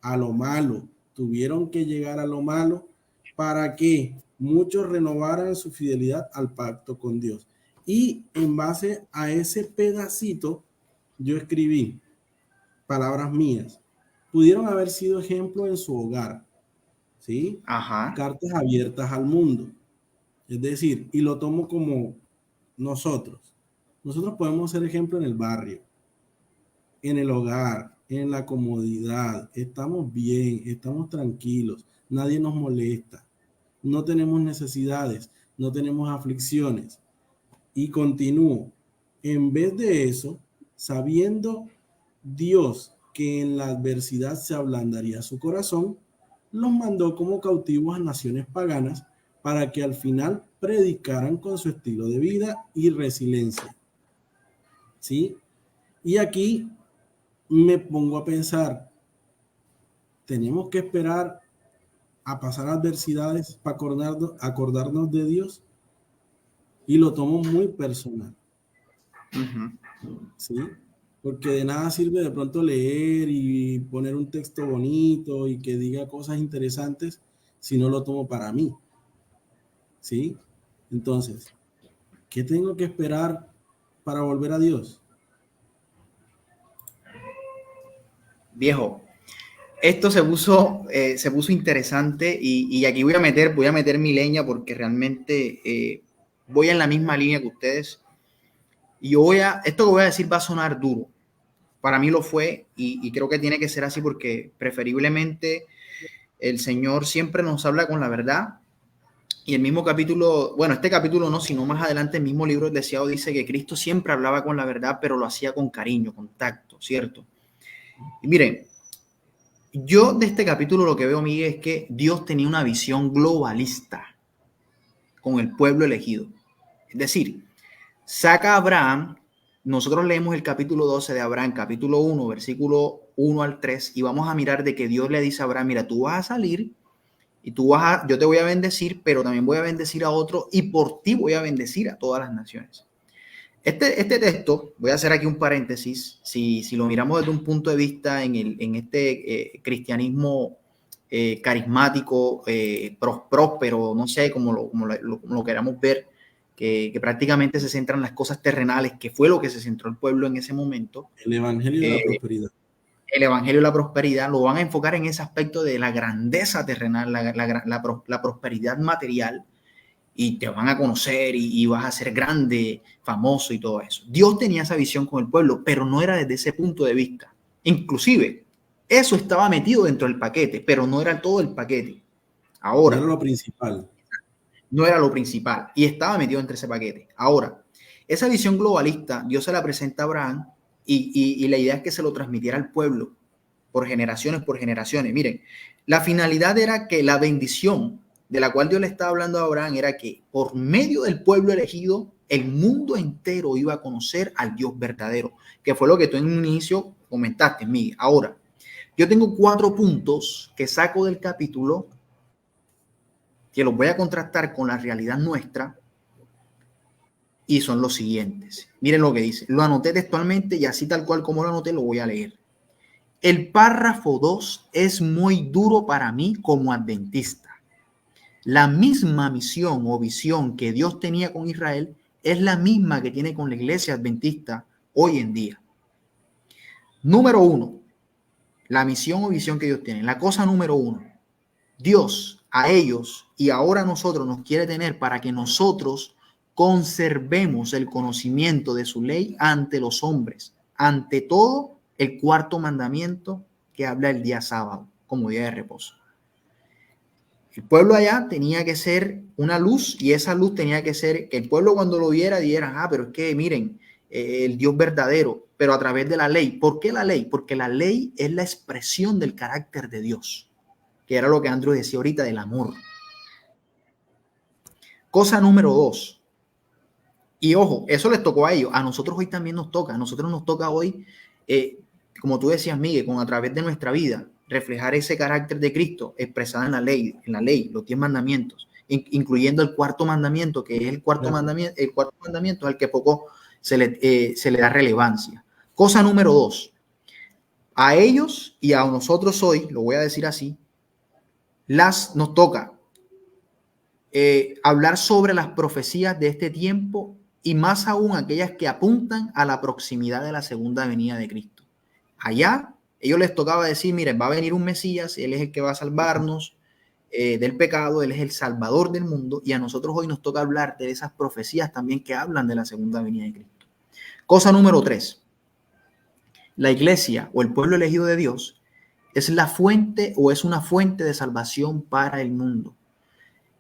a lo malo, tuvieron que llegar a lo malo para que muchos renovaran su fidelidad al pacto con Dios. Y en base a ese pedacito, yo escribí palabras mías. Pudieron haber sido ejemplo en su hogar, ¿sí? Ajá. Cartas abiertas al mundo. Es decir, y lo tomo como nosotros. Nosotros podemos ser ejemplo en el barrio, en el hogar, en la comodidad. Estamos bien, estamos tranquilos, nadie nos molesta, no tenemos necesidades, no tenemos aflicciones. Y continúo. En vez de eso, sabiendo Dios que en la adversidad se ablandaría su corazón, los mandó como cautivos a naciones paganas para que al final predicaran con su estilo de vida y resiliencia. ¿Sí? Y aquí me pongo a pensar, ¿tenemos que esperar a pasar adversidades para acordarnos de Dios? Y lo tomo muy personal. ¿Sí? Porque de nada sirve de pronto leer y poner un texto bonito y que diga cosas interesantes si no lo tomo para mí. ¿Sí? Entonces, ¿qué tengo que esperar para volver a Dios? Viejo, esto se puso interesante y aquí voy a meter mi leña porque realmente voy en la misma línea que ustedes. Y esto que voy a decir va a sonar duro. Para mí lo fue y creo que tiene que ser así porque preferiblemente el Señor siempre nos habla con la verdad. Y el mismo capítulo, bueno, este capítulo no, sino más adelante el mismo libro del Deseado dice que Cristo siempre hablaba con la verdad, pero lo hacía con cariño, con tacto, ¿cierto? Y miren, yo de este capítulo lo que veo, Miguel, es que Dios tenía una visión globalista con el pueblo elegido. Es decir, saca a Abraham, nosotros leemos el capítulo 12 de Abraham, capítulo 1, versículo 1 al 3, y vamos a mirar de que Dios le dice a Abraham, mira, tú vas a salir y yo te voy a bendecir, pero también voy a bendecir a otro y por ti voy a bendecir a todas las naciones. Este texto, voy a hacer aquí un paréntesis, si lo miramos desde un punto de vista en este cristianismo carismático, próspero, no sé, como lo queramos ver, que prácticamente se centra en las cosas terrenales, que fue lo que se centró el pueblo en ese momento. El evangelio de la prosperidad. El evangelio de la prosperidad lo van a enfocar en ese aspecto de la grandeza terrenal, la prosperidad material, y te van a conocer y vas a ser grande, famoso y todo eso. Dios tenía esa visión con el pueblo, pero no era desde ese punto de vista. Inclusive, eso estaba metido dentro del paquete, pero no era todo el paquete. Ahora, no era lo principal. No era lo principal y estaba metido entre ese paquete. Ahora, esa visión globalista, Dios se la presenta a Abraham y la idea es que se lo transmitiera al pueblo por generaciones. Miren, la finalidad era que la bendición de la cual Dios le estaba hablando a Abraham era que por medio del pueblo elegido, el mundo entero iba a conocer al Dios verdadero, que fue lo que tú en un inicio comentaste, Miguel. Ahora, yo tengo 4 puntos que saco del capítulo que los voy a contrastar con la realidad nuestra y son los siguientes. Miren lo que dice. Lo anoté textualmente y así tal cual como lo anoté lo voy a leer. El párrafo 2 es muy duro para mí como adventista. La misma misión o visión que Dios tenía con Israel es la misma que tiene con la iglesia adventista hoy en día. Número 1, la misión o visión que Dios tiene. La cosa número 1, Dios a ellos y ahora a nosotros nos quiere tener para que nosotros conservemos el conocimiento de su ley ante los hombres. Ante todo, el cuarto mandamiento que habla el día sábado como día de reposo. El pueblo allá tenía que ser una luz y esa luz tenía que ser que el pueblo cuando lo viera dijera, pero es que miren, el Dios verdadero, pero a través de la ley. ¿Por qué la ley? Porque la ley es la expresión del carácter de Dios, que era lo que Andrew decía ahorita del amor. Cosa número 2. Y ojo, eso les tocó a ellos. A nosotros hoy también nos toca. A nosotros nos toca hoy, como tú decías, Miguel, a través de nuestra vida, reflejar ese carácter de Cristo expresado en la ley, los 10 mandamientos, incluyendo el cuarto mandamiento, que es el cuarto mandamiento al que poco se le da relevancia. Cosa número 2. A ellos y a nosotros hoy, lo voy a decir así, nos toca hablar sobre las profecías de este tiempo y más aún aquellas que apuntan a la proximidad de la segunda venida de Cristo. Allá, ellos les tocaba decir, miren, va a venir un Mesías, Él es el que va a salvarnos del pecado, Él es el Salvador del mundo, y a nosotros hoy nos toca hablar de esas profecías también que hablan de la segunda venida de Cristo. Cosa número 3. La iglesia o el pueblo elegido de Dios es la fuente o es una fuente de salvación para el mundo.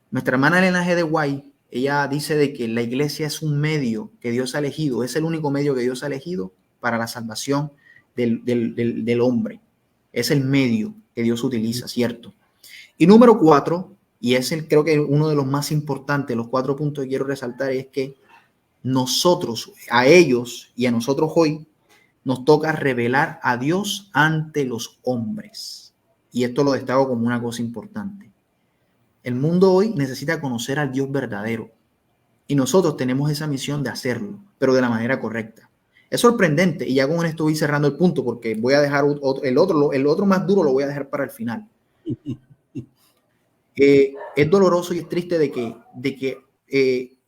Nuestra hermana Elena G. de White, ella dice de que la iglesia es un medio que Dios ha elegido, es el único medio que Dios ha elegido para la salvación del hombre. Es el medio que Dios utiliza, ¿cierto? Y número 4, y es creo que uno de los más importantes, los 4 puntos que quiero resaltar, es que nosotros, a ellos y a nosotros hoy, nos toca revelar a Dios ante los hombres. Y esto lo destaco como una cosa importante. El mundo hoy necesita conocer al Dios verdadero y nosotros tenemos esa misión de hacerlo, pero de la manera correcta. Es sorprendente y ya con esto voy cerrando el punto porque voy a dejar el otro más duro lo voy a dejar para el final. Es doloroso y es triste de que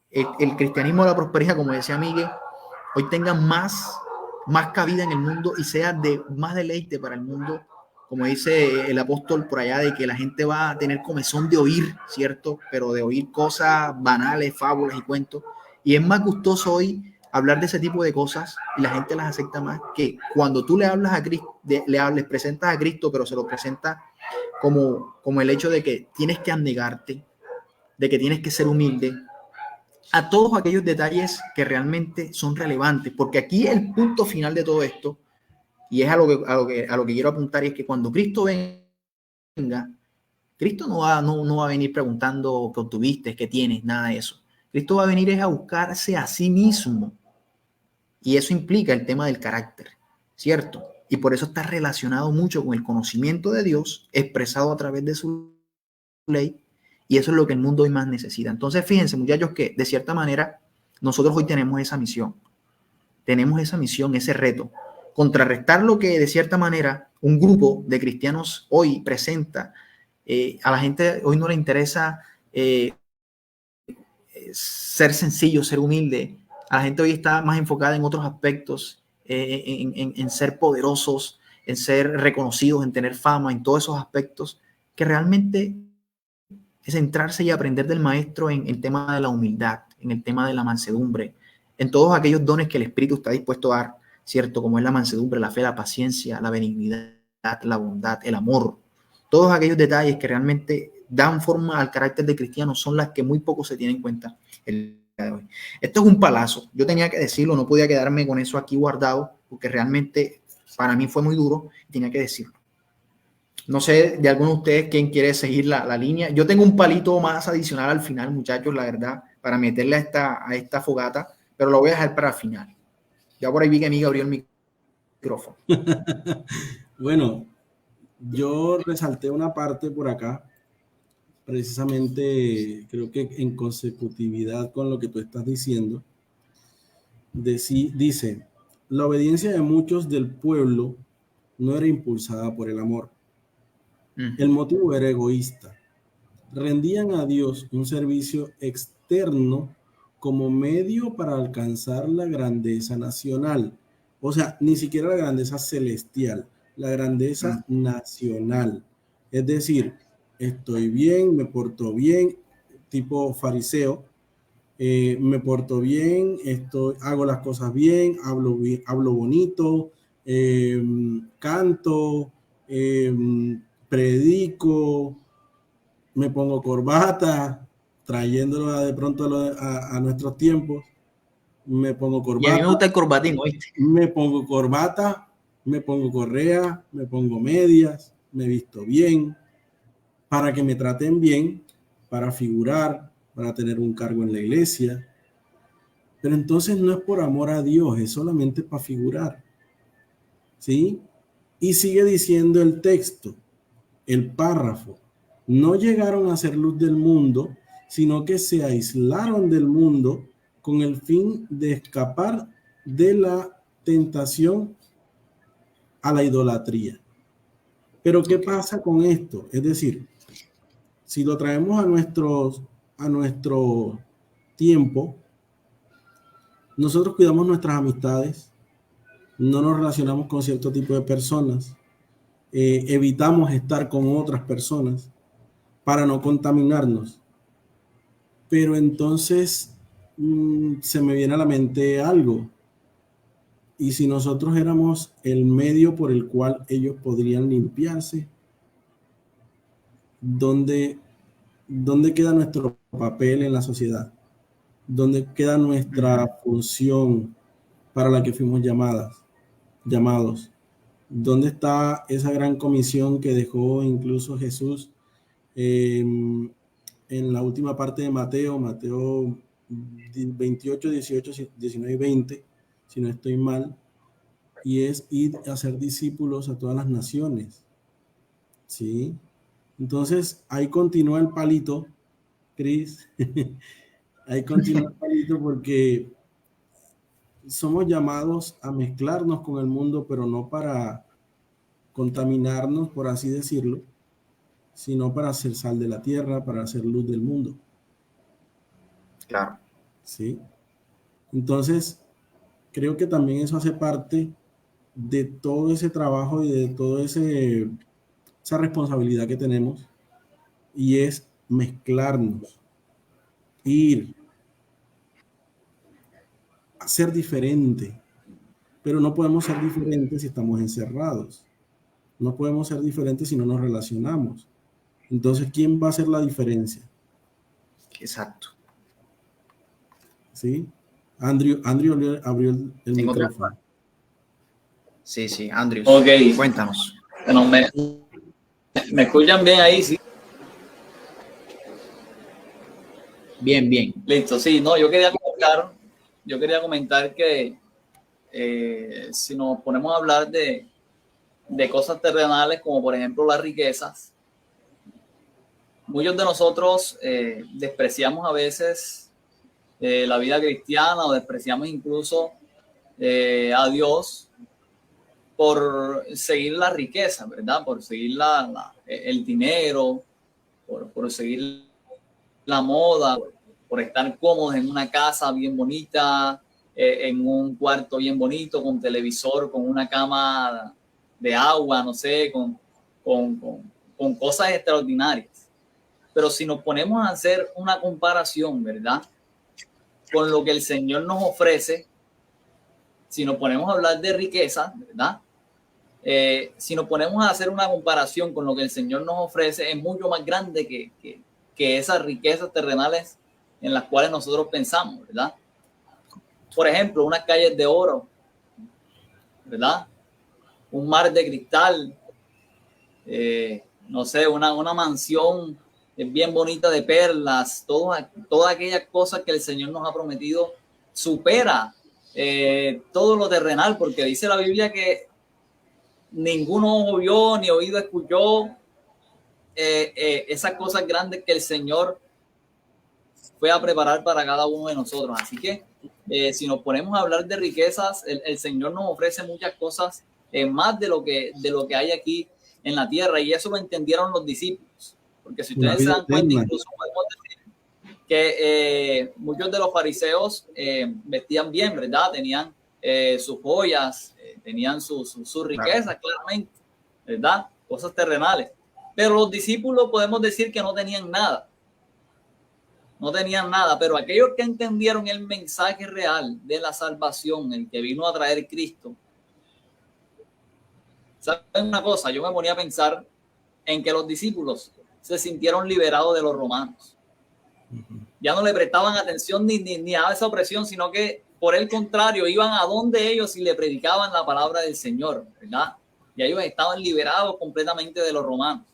el cristianismo de la prosperidad, como decía Miguel, hoy tenga más cabida en el mundo y sea de más deleite para el mundo, como dice el apóstol por allá, de que la gente va a tener comezón de oír, ¿cierto? Pero de oír cosas banales, fábulas y cuentos. Y es más gustoso hoy hablar de ese tipo de cosas y la gente las acepta más que cuando tú le hablas a Cristo, les presentas a Cristo, pero se lo presenta como el hecho de que tienes que abnegarte, de que tienes que ser humilde, a todos aquellos detalles que realmente son relevantes, porque aquí el punto final de todo esto, y es a lo que quiero apuntar, es que cuando Cristo venga, Cristo no va a venir preguntando qué obtuviste, qué tienes, nada de eso. Cristo va a venir es a buscarse a sí mismo, y eso implica el tema del carácter, ¿cierto? Y por eso está relacionado mucho con el conocimiento de Dios expresado a través de su ley. Y eso es lo que el mundo hoy más necesita. Entonces, fíjense, muchachos, que de cierta manera nosotros hoy tenemos esa misión. Tenemos esa misión, ese reto. Contrarrestar lo que de cierta manera un grupo de cristianos hoy presenta. A la gente hoy no le interesa ser sencillo, ser humilde. A la gente hoy está más enfocada en otros aspectos, en ser poderosos, en ser reconocidos, en tener fama, en todos esos aspectos que realmente es centrarse y aprender del maestro en el tema de la humildad, en el tema de la mansedumbre, en todos aquellos dones que el Espíritu está dispuesto a dar, ¿cierto? Como es la mansedumbre, la fe, la paciencia, la benignidad, la bondad, el amor. Todos aquellos detalles que realmente dan forma al carácter de cristiano son las que muy poco se tienen en cuenta el día de hoy. Esto es un palazo. Yo tenía que decirlo, no podía quedarme con eso aquí guardado, porque realmente para mí fue muy duro y tenía que decirlo. No sé de alguno de ustedes quién quiere seguir la línea. Yo tengo un palito más adicional al final, muchachos, la verdad, para meterle a esta fogata, pero lo voy a dejar para el final. Ya por ahí vi que Miguel abrió el micrófono. Bueno, yo resalté una parte por acá, precisamente creo que en consecutividad con lo que tú estás diciendo. Dice, la obediencia de muchos del pueblo no era impulsada por el amor. El motivo era egoísta. Rendían a Dios un servicio externo como medio para alcanzar la grandeza nacional. O sea, ni siquiera la grandeza celestial, la grandeza nacional. Es decir, estoy bien, me porto bien, tipo fariseo, me porto bien, hago las cosas bien, hablo bonito, canto, predico, me pongo corbata, trayéndolo de pronto a nuestros tiempos, me pongo Y a mí me corbata, gusta el corbatín, ¿oíste? me pongo corbata, me pongo correa, me pongo medias, me visto bien, para que me traten bien, para figurar, para tener un cargo en la iglesia. Pero entonces no es por amor a Dios, es solamente para figurar. ¿Sí? Y sigue diciendo el texto, el párrafo. No llegaron a ser luz del mundo, sino que se aislaron del mundo con el fin de escapar de la tentación a la idolatría. Pero ¿qué pasa con esto? Es decir, si lo traemos a nuestro tiempo, nosotros cuidamos nuestras amistades, no nos relacionamos con cierto tipo de personas, evitamos estar con otras personas para no contaminarnos. Pero entonces se me viene a la mente algo. Y si nosotros éramos el medio por el cual ellos podrían limpiarse, ¿dónde queda nuestro papel en la sociedad? ¿Dónde queda nuestra función para la que fuimos llamados? ¿Dónde está esa gran comisión que dejó incluso Jesús en la última parte de Mateo 28, 18, 19 y 20, si no estoy mal, y es ir a hacer discípulos a todas las naciones? ¿Sí? Entonces, ahí continúa el palito, Cris. Ahí continúa el palito porque somos llamados a mezclarnos con el mundo, pero no para contaminarnos, por así decirlo, sino para ser sal de la tierra, para hacer luz del mundo. Claro. ¿Sí? Entonces, creo que también eso hace parte de todo ese trabajo y de toda esa responsabilidad que tenemos, y es mezclarnos, ir a ser diferente. Pero no podemos ser diferentes si estamos encerrados. No podemos ser diferentes si no nos relacionamos. Entonces, ¿quién va a hacer la diferencia? Exacto. ¿Sí? Andrew abrió el micrófono. Sí, Andrew. Ok. Cuéntanos. Bueno, ¿me escuchan bien ahí? Sí. Bien. Listo, sí. No, yo quería comentar que si nos ponemos a hablar de cosas terrenales, como por ejemplo las riquezas, muchos de nosotros despreciamos a veces la vida cristiana, o despreciamos incluso a Dios por seguir la riqueza, ¿verdad? Por seguir el dinero, por seguir la moda, por estar cómodos en una casa bien bonita, en un cuarto bien bonito, con televisor, con una cama de agua, no sé, con cosas extraordinarias. Pero si nos ponemos a hacer una comparación, ¿verdad?, con lo que el Señor nos ofrece, si nos ponemos a hablar de riqueza, ¿verdad?, si nos ponemos a hacer una comparación con lo que el Señor nos ofrece, es mucho más grande que esas riquezas terrenales en las cuales nosotros pensamos, ¿verdad? Por ejemplo, unas calles de oro, ¿verdad? Un mar de cristal, no sé, una mansión bien bonita de perlas, todas aquellas cosas que el Señor nos ha prometido, supera todo lo terrenal, porque dice la Biblia que ninguno vio ni oído escuchó esas cosas grandes que el Señor fue a preparar para cada uno de nosotros. Así que si nos ponemos a hablar de riquezas, el Señor nos ofrece muchas cosas más de lo que hay aquí en la tierra, y eso lo entendieron los discípulos, porque si ustedes se dan cuenta, incluso podemos decir que muchos de los fariseos vestían bien, ¿verdad? Tenían sus joyas, tenían sus riquezas, claramente, ¿verdad? Cosas terrenales. Pero los discípulos podemos decir que no tenían nada. No tenían nada, pero aquellos que entendieron el mensaje real de la salvación, el que vino a traer Cristo, ¿saben una cosa? Yo me ponía a pensar en que los discípulos se sintieron liberados de los romanos. Ya no le prestaban atención ni a esa opresión, sino que por el contrario, iban a donde ellos y le predicaban la palabra del Señor, ¿verdad? Y ellos estaban liberados completamente de los romanos.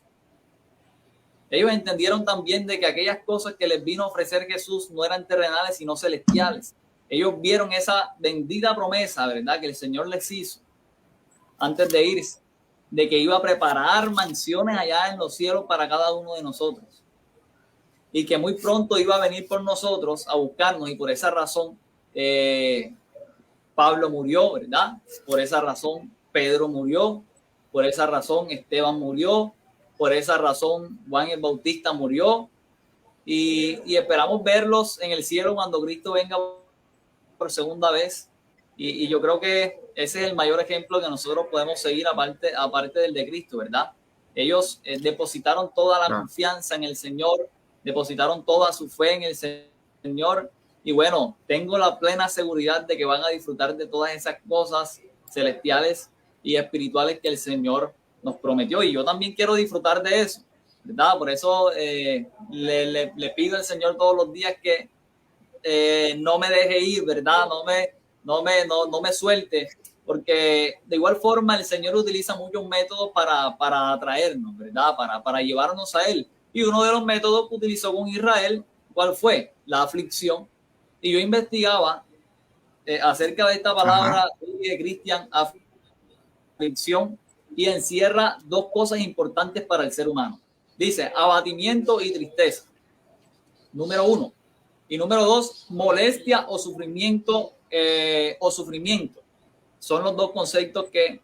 Ellos entendieron también de que aquellas cosas que les vino a ofrecer Jesús no eran terrenales, sino celestiales. Ellos vieron esa bendita promesa, ¿verdad?, que el Señor les hizo antes de irse, de que iba a preparar mansiones allá en los cielos para cada uno de nosotros. Y que muy pronto iba a venir por nosotros a buscarnos, y por esa razón Pablo murió, ¿verdad? Por esa razón Pedro murió, por esa razón Esteban murió, por esa razón Juan el Bautista murió, y esperamos verlos en el cielo cuando Cristo venga por segunda vez. Y yo creo que ese es el mayor ejemplo que nosotros podemos seguir aparte del de Cristo, ¿verdad? Ellos depositaron toda la confianza en el Señor, depositaron toda su fe en el Señor, y bueno, tengo la plena seguridad de que van a disfrutar de todas esas cosas celestiales y espirituales que el Señor nos prometió, y yo también quiero disfrutar de eso, ¿verdad? Por eso le pido al Señor todos los días que no me deje ir, ¿verdad? No me suelte, porque de igual forma el Señor utiliza muchos métodos para atraernos, ¿verdad? Para llevarnos a Él. Y uno de los métodos que utilizó con Israel, ¿cuál fue? La aflicción. Y yo investigaba acerca de esta palabra de Cristian, aflicción, y encierra dos cosas importantes para el ser humano. Dice abatimiento y tristeza, número 1. Y número 2, molestia o sufrimiento. Son los dos conceptos que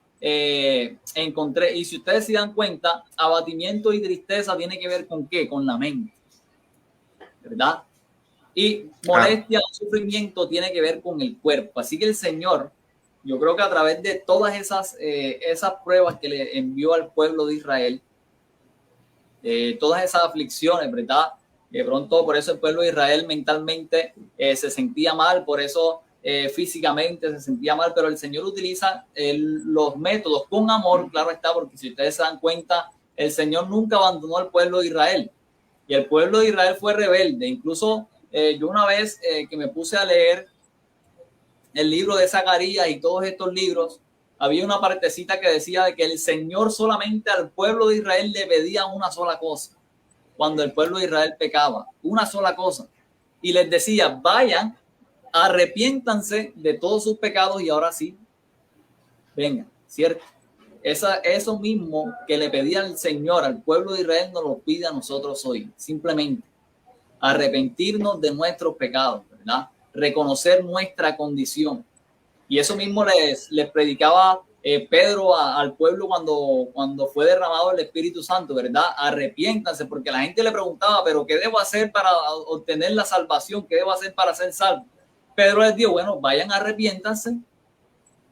encontré. Y si ustedes se dan cuenta, abatimiento y tristeza tiene que ver con ¿qué? Con la mente, ¿verdad? Y molestia o sufrimiento tiene que ver con el cuerpo. Así que el Señor, yo creo que a través de todas esas pruebas que le envió al pueblo de Israel, todas esas aflicciones, ¿verdad? De pronto, por eso el pueblo de Israel mentalmente se sentía mal, por eso físicamente se sentía mal, pero el Señor utiliza los métodos con amor, claro está, porque si ustedes se dan cuenta, el Señor nunca abandonó al pueblo de Israel, y el pueblo de Israel fue rebelde. Incluso yo una vez que me puse a leer el libro de Zacarías y todos estos libros, había una partecita que decía de que el Señor solamente al pueblo de Israel le pedía una sola cosa cuando el pueblo de Israel pecaba, una sola cosa, y les decía: vayan, arrepiéntanse de todos sus pecados y ahora sí, vengan, ¿cierto? Eso mismo que le pedía el Señor al pueblo de Israel nos lo pide a nosotros hoy, simplemente arrepentirnos de nuestros pecados, ¿verdad? Reconocer nuestra condición. Y eso mismo les predicaba Pedro al pueblo cuando fue derramado el Espíritu Santo, ¿verdad? Arrepiéntanse, porque la gente le preguntaba: ¿pero qué debo hacer para obtener la salvación? ¿Qué debo hacer para ser salvo? Pedro les dijo: bueno, vayan, arrepiéntanse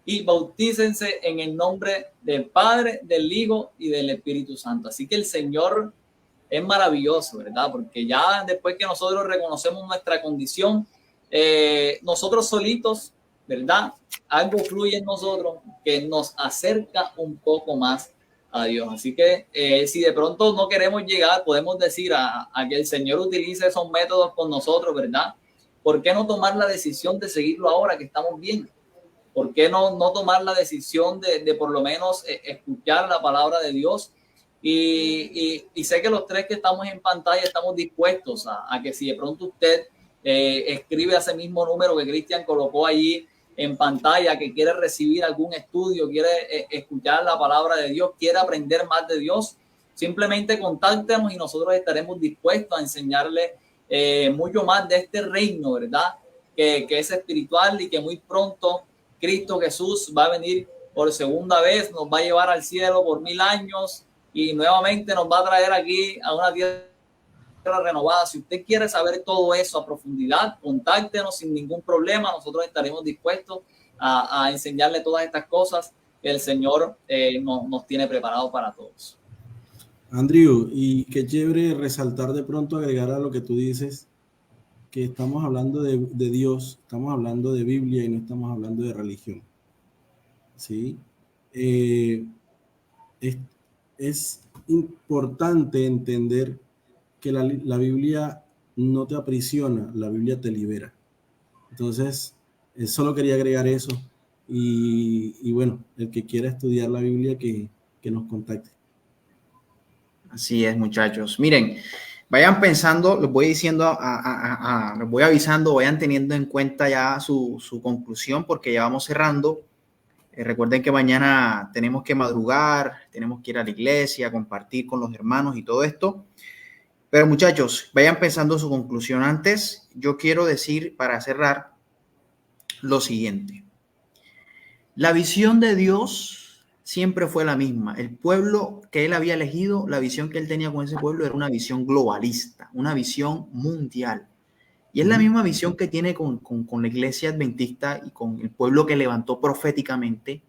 y bautícense en el nombre del Padre, del Hijo y del Espíritu Santo. Así que el Señor es maravilloso, ¿verdad? Porque ya después que nosotros reconocemos nuestra condición, nosotros solitos, ¿verdad? Algo fluye en nosotros que nos acerca un poco más a Dios. Así que si de pronto no queremos llegar, podemos decir a que el Señor utilice esos métodos con nosotros, ¿verdad? ¿Por qué no tomar la decisión de seguirlo ahora que estamos bien? ¿Por qué no tomar la decisión de por lo menos escuchar la palabra de Dios? Y sé que los tres que estamos en pantalla estamos dispuestos a que si de pronto usted escribe a ese mismo número que Cristian colocó allí en pantalla, que quiere recibir algún estudio, quiere escuchar la palabra de Dios, quiere aprender más de Dios, simplemente contáctenos y nosotros estaremos dispuestos a enseñarle mucho más de este reino, ¿verdad? Que es espiritual, y que muy pronto Cristo Jesús va a venir por segunda vez, nos va a llevar al cielo por 1000 años y nuevamente nos va a traer aquí a una tierra renovada. Si usted quiere saber todo eso a profundidad, contáctenos sin ningún problema. Nosotros estaremos dispuestos a enseñarle todas estas cosas que el Señor nos tiene preparado para todos. Andrew, y qué chévere resaltar de pronto, agregar a lo que tú dices, que estamos hablando de Dios, estamos hablando de Biblia y no estamos hablando de religión, ¿sí? Eh, es, es importante entender que la Biblia no te aprisiona, la Biblia te libera. Entonces, solo quería agregar eso. Y bueno, el que quiera estudiar la Biblia, que nos contacte. Así es, muchachos. Miren, vayan pensando, les voy diciendo, les voy avisando, vayan teniendo en cuenta ya su conclusión, porque ya vamos cerrando. Recuerden que mañana tenemos que madrugar, tenemos que ir a la iglesia, compartir con los hermanos y todo esto. Pero muchachos, vayan pensando su conclusión. Antes, yo quiero decir, para cerrar, lo siguiente. La visión de Dios siempre fue la misma. El pueblo que él había elegido, la visión que él tenía con ese pueblo era una visión globalista, una visión mundial. Y es la misma visión que tiene con la iglesia adventista y con el pueblo que levantó proféticamente.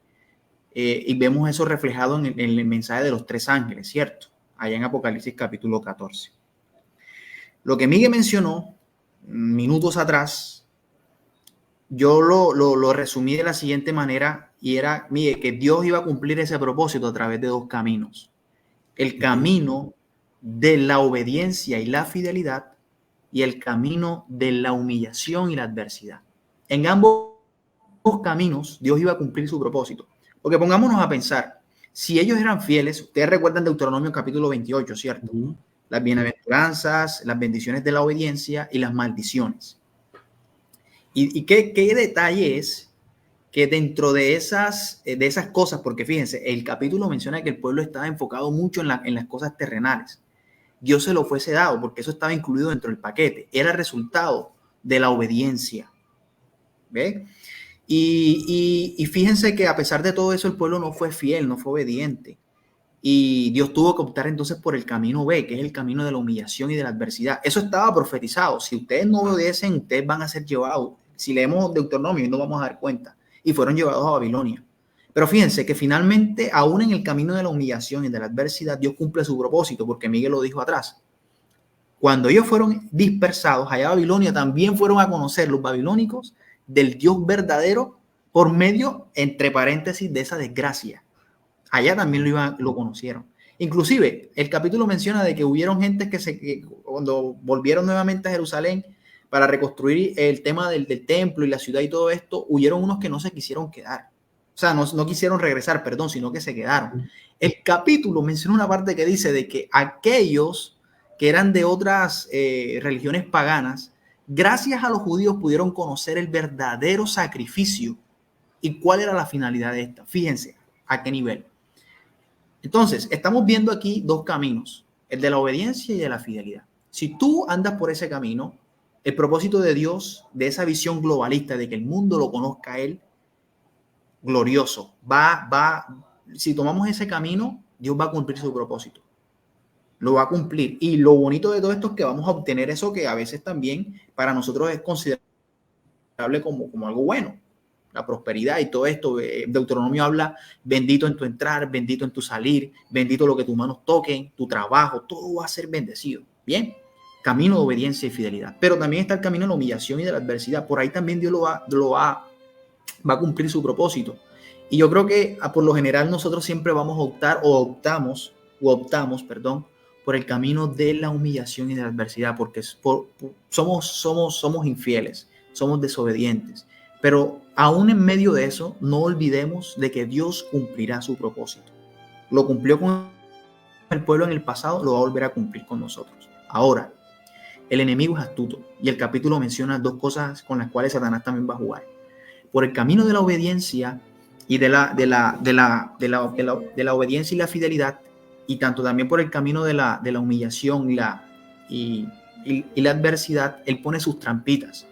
Y vemos eso reflejado en el mensaje de los 3 ángeles, ¿cierto? Allá en Apocalipsis capítulo 14. Lo que Miguel mencionó minutos atrás, yo lo resumí de la siguiente manera, y era, mire, que Dios iba a cumplir ese propósito a través de 2 caminos. El camino de la obediencia y la fidelidad, y el camino de la humillación y la adversidad. En ambos caminos, Dios iba a cumplir su propósito. Porque pongámonos a pensar, si ellos eran fieles, ustedes recuerdan Deuteronomio capítulo 28, ¿cierto? Las bienaventuranzas, las bendiciones de la obediencia y las maldiciones. ¿Y qué detalle es que dentro de esas cosas, porque fíjense, el capítulo menciona que el pueblo estaba enfocado mucho en las cosas terrenales. Dios se lo fuese dado porque eso estaba incluido dentro del paquete. Era el resultado de la obediencia. ¿Ve? Y fíjense que a pesar de todo eso, el pueblo no fue fiel, no fue obediente. Y Dios tuvo que optar entonces por el camino B, que es el camino de la humillación y de la adversidad. Eso estaba profetizado. Si ustedes no obedecen, ustedes van a ser llevados. Si leemos Deuteronomio, no vamos a dar cuenta. Y fueron llevados a Babilonia. Pero fíjense que finalmente, aún en el camino de la humillación y de la adversidad, Dios cumple su propósito, porque Miguel lo dijo atrás. Cuando ellos fueron dispersados allá a Babilonia, también fueron a conocer los babilónicos del Dios verdadero por medio, entre paréntesis, de esa desgracia. Allá también lo conocieron. Inclusive, el capítulo menciona de que hubieron gente que cuando volvieron nuevamente a Jerusalén para reconstruir el tema del templo y la ciudad y todo esto, huyeron unos que no se quisieron quedar. O sea, no quisieron regresar, perdón, sino que se quedaron. El capítulo menciona una parte que dice de que aquellos que eran de otras religiones paganas, gracias a los judíos pudieron conocer el verdadero sacrificio y cuál era la finalidad de esta. Fíjense a qué nivel. Entonces, estamos viendo aquí 2 caminos, el de la obediencia y de la fidelidad. Si tú andas por ese camino, el propósito de Dios, de esa visión globalista de que el mundo lo conozca a Él, glorioso, si tomamos ese camino, Dios va a cumplir su propósito. Lo va a cumplir. Y lo bonito de todo esto es que vamos a obtener eso que a veces también para nosotros es considerable como algo bueno. La prosperidad y todo esto. Deuteronomio habla, bendito en tu entrar, bendito en tu salir, bendito lo que tus manos toquen, tu trabajo, todo va a ser bendecido. Bien, camino de obediencia y fidelidad. Pero también está el camino de la humillación y de la adversidad. Por ahí también Dios va a cumplir su propósito. Y yo creo que por lo general nosotros siempre vamos a optar optamos, por el camino de la humillación y de la adversidad, porque somos infieles, somos desobedientes. Pero aún en medio de eso, no olvidemos de que Dios cumplirá su propósito. Lo cumplió con el pueblo en el pasado, lo va a volver a cumplir con nosotros. Ahora, el enemigo es astuto y el capítulo menciona 2 cosas con las cuales Satanás también va a jugar. Por el camino de la obediencia y de la obediencia y la fidelidad, y tanto también por el camino de la humillación y la adversidad, él pone sus trampitas.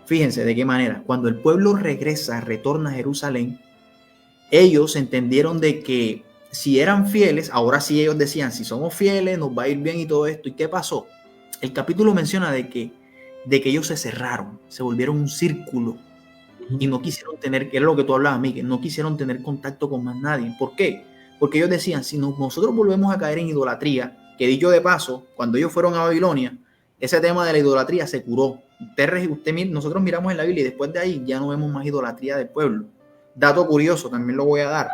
Fíjense de qué manera. Cuando el pueblo retorna a Jerusalén, ellos entendieron de que si eran fieles, ahora sí ellos decían, si somos fieles, nos va a ir bien y todo esto. ¿Y qué pasó? El capítulo menciona de que ellos se cerraron, se volvieron un círculo y no quisieron tener, que era lo que tú hablabas, Miguel, no quisieron tener contacto con más nadie. ¿Por qué? porque ellos decían, si nosotros volvemos a caer en idolatría, que dicho de paso, cuando ellos fueron a Babilonia, ese tema de la idolatría se curó. Nosotros miramos en la Biblia y después de ahí ya no vemos más idolatría del pueblo. Dato curioso, también lo voy a dar.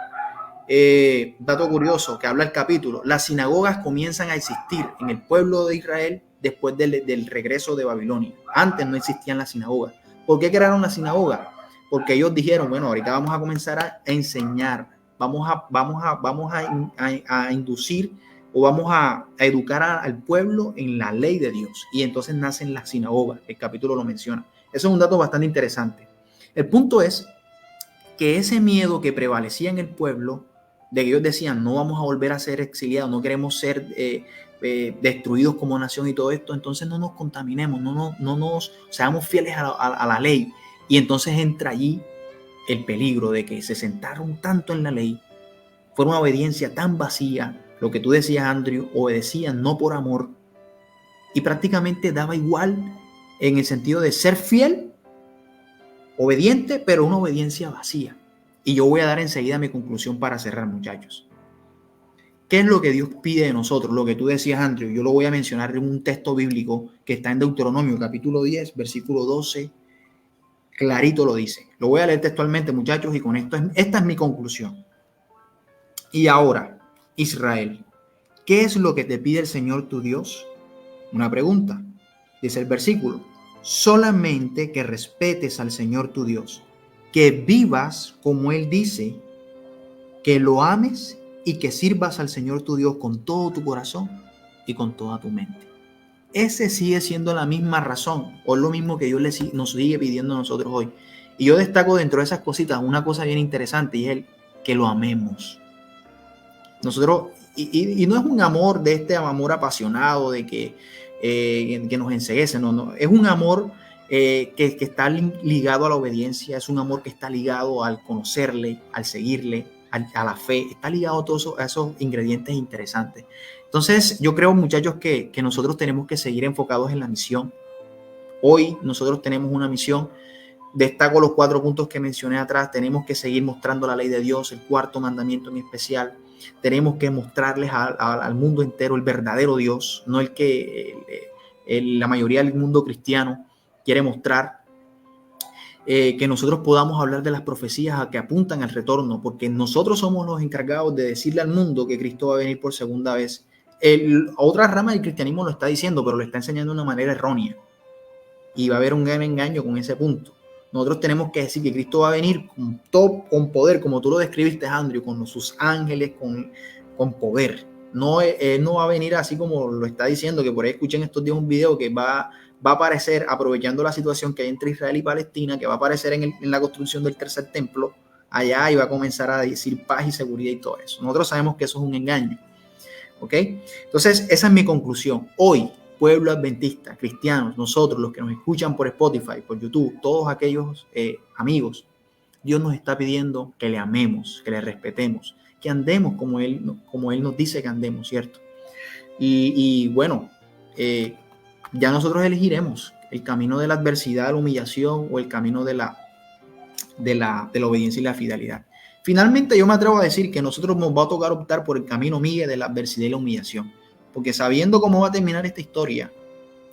Dato curioso que habla el capítulo, las sinagogas comienzan a existir en el pueblo de Israel después del regreso de Babilonia. Antes no existían las sinagogas. ¿Por qué crearon la sinagoga? Porque ellos dijeron, bueno, ahorita vamos a comenzar a enseñar, vamos a inducir o vamos a educar al pueblo en la ley de Dios. Y entonces nacen las sinagogas, el capítulo lo menciona. Eso es un dato bastante interesante. El punto es que ese miedo que prevalecía en el pueblo, de que ellos decían, no vamos a volver a ser exiliados, no queremos ser destruidos como nación y todo esto, entonces no nos contaminemos, no nos seamos fieles a la ley. Y entonces entra allí el peligro de que se sentaron tanto en la ley, fue una obediencia tan vacía, lo que tú decías, Andrew, obedecían no por amor, y prácticamente daba igual en el sentido de ser fiel, obediente, pero una obediencia vacía. Y yo voy a dar enseguida mi conclusión para cerrar, muchachos. ¿Qué es lo que Dios pide de nosotros? Lo que tú decías, Andrew, yo lo voy a mencionar en un texto bíblico que está en Deuteronomio, capítulo 10, versículo 12, clarito lo dice. Lo voy a leer textualmente, muchachos, y con esta es mi conclusión. Y ahora, Israel, ¿qué es lo que te pide el Señor tu Dios? Una pregunta. Dice el versículo, solamente que respetes al Señor tu Dios, que vivas como Él dice, que lo ames y que sirvas al Señor tu Dios con todo tu corazón y con toda tu mente. Ese sigue siendo la misma razón, o lo mismo que Dios nos sigue pidiendo a nosotros hoy. Y yo destaco dentro de esas cositas una cosa bien interesante, y es el que lo amemos. Nosotros, y no es un amor de este amor apasionado, de que nos enceguece, no, es un amor que está ligado a la obediencia, es un amor que está ligado al conocerle, al seguirle, a la fe, está ligado a todos esos ingredientes interesantes. Entonces yo creo, muchachos, que nosotros tenemos que seguir enfocados en la misión. Hoy nosotros tenemos una misión. Destaco los 4 puntos que mencioné atrás. Tenemos que seguir mostrando la ley de Dios, el 4º mandamiento en especial. Tenemos que mostrarles al mundo entero el verdadero Dios, no el que la mayoría del mundo cristiano quiere mostrar. Que nosotros podamos hablar de las profecías que apuntan al retorno, porque nosotros somos los encargados de decirle al mundo que Cristo va a venir por segunda vez. Otra rama del cristianismo lo está diciendo, pero lo está enseñando de una manera errónea. Y va a haber un gran engaño con ese punto. Nosotros tenemos que decir que Cristo va a venir con poder, como tú lo describiste, Andrew, con sus ángeles, con poder. No va a venir así como lo está diciendo, que por ahí escuché en estos días un video que va a aparecer, aprovechando la situación que hay entre Israel y Palestina, que va a aparecer en la construcción del 3er templo allá y va a comenzar a decir paz y seguridad y todo eso. Nosotros sabemos que eso es un engaño. ¿Ok? Entonces, esa es mi conclusión. Hoy, pueblo adventista, cristianos, nosotros, los que nos escuchan por Spotify, por YouTube, todos aquellos amigos, Dios nos está pidiendo que le amemos, que le respetemos, que andemos como Él nos dice que andemos, ¿cierto? Y bueno, ya nosotros elegiremos el camino de la adversidad, la humillación o el camino de la obediencia y la fidelidad. Finalmente, yo me atrevo a decir que nosotros nos va a tocar optar por el camino, Miguel, de la adversidad y la humillación, porque sabiendo cómo va a terminar esta historia,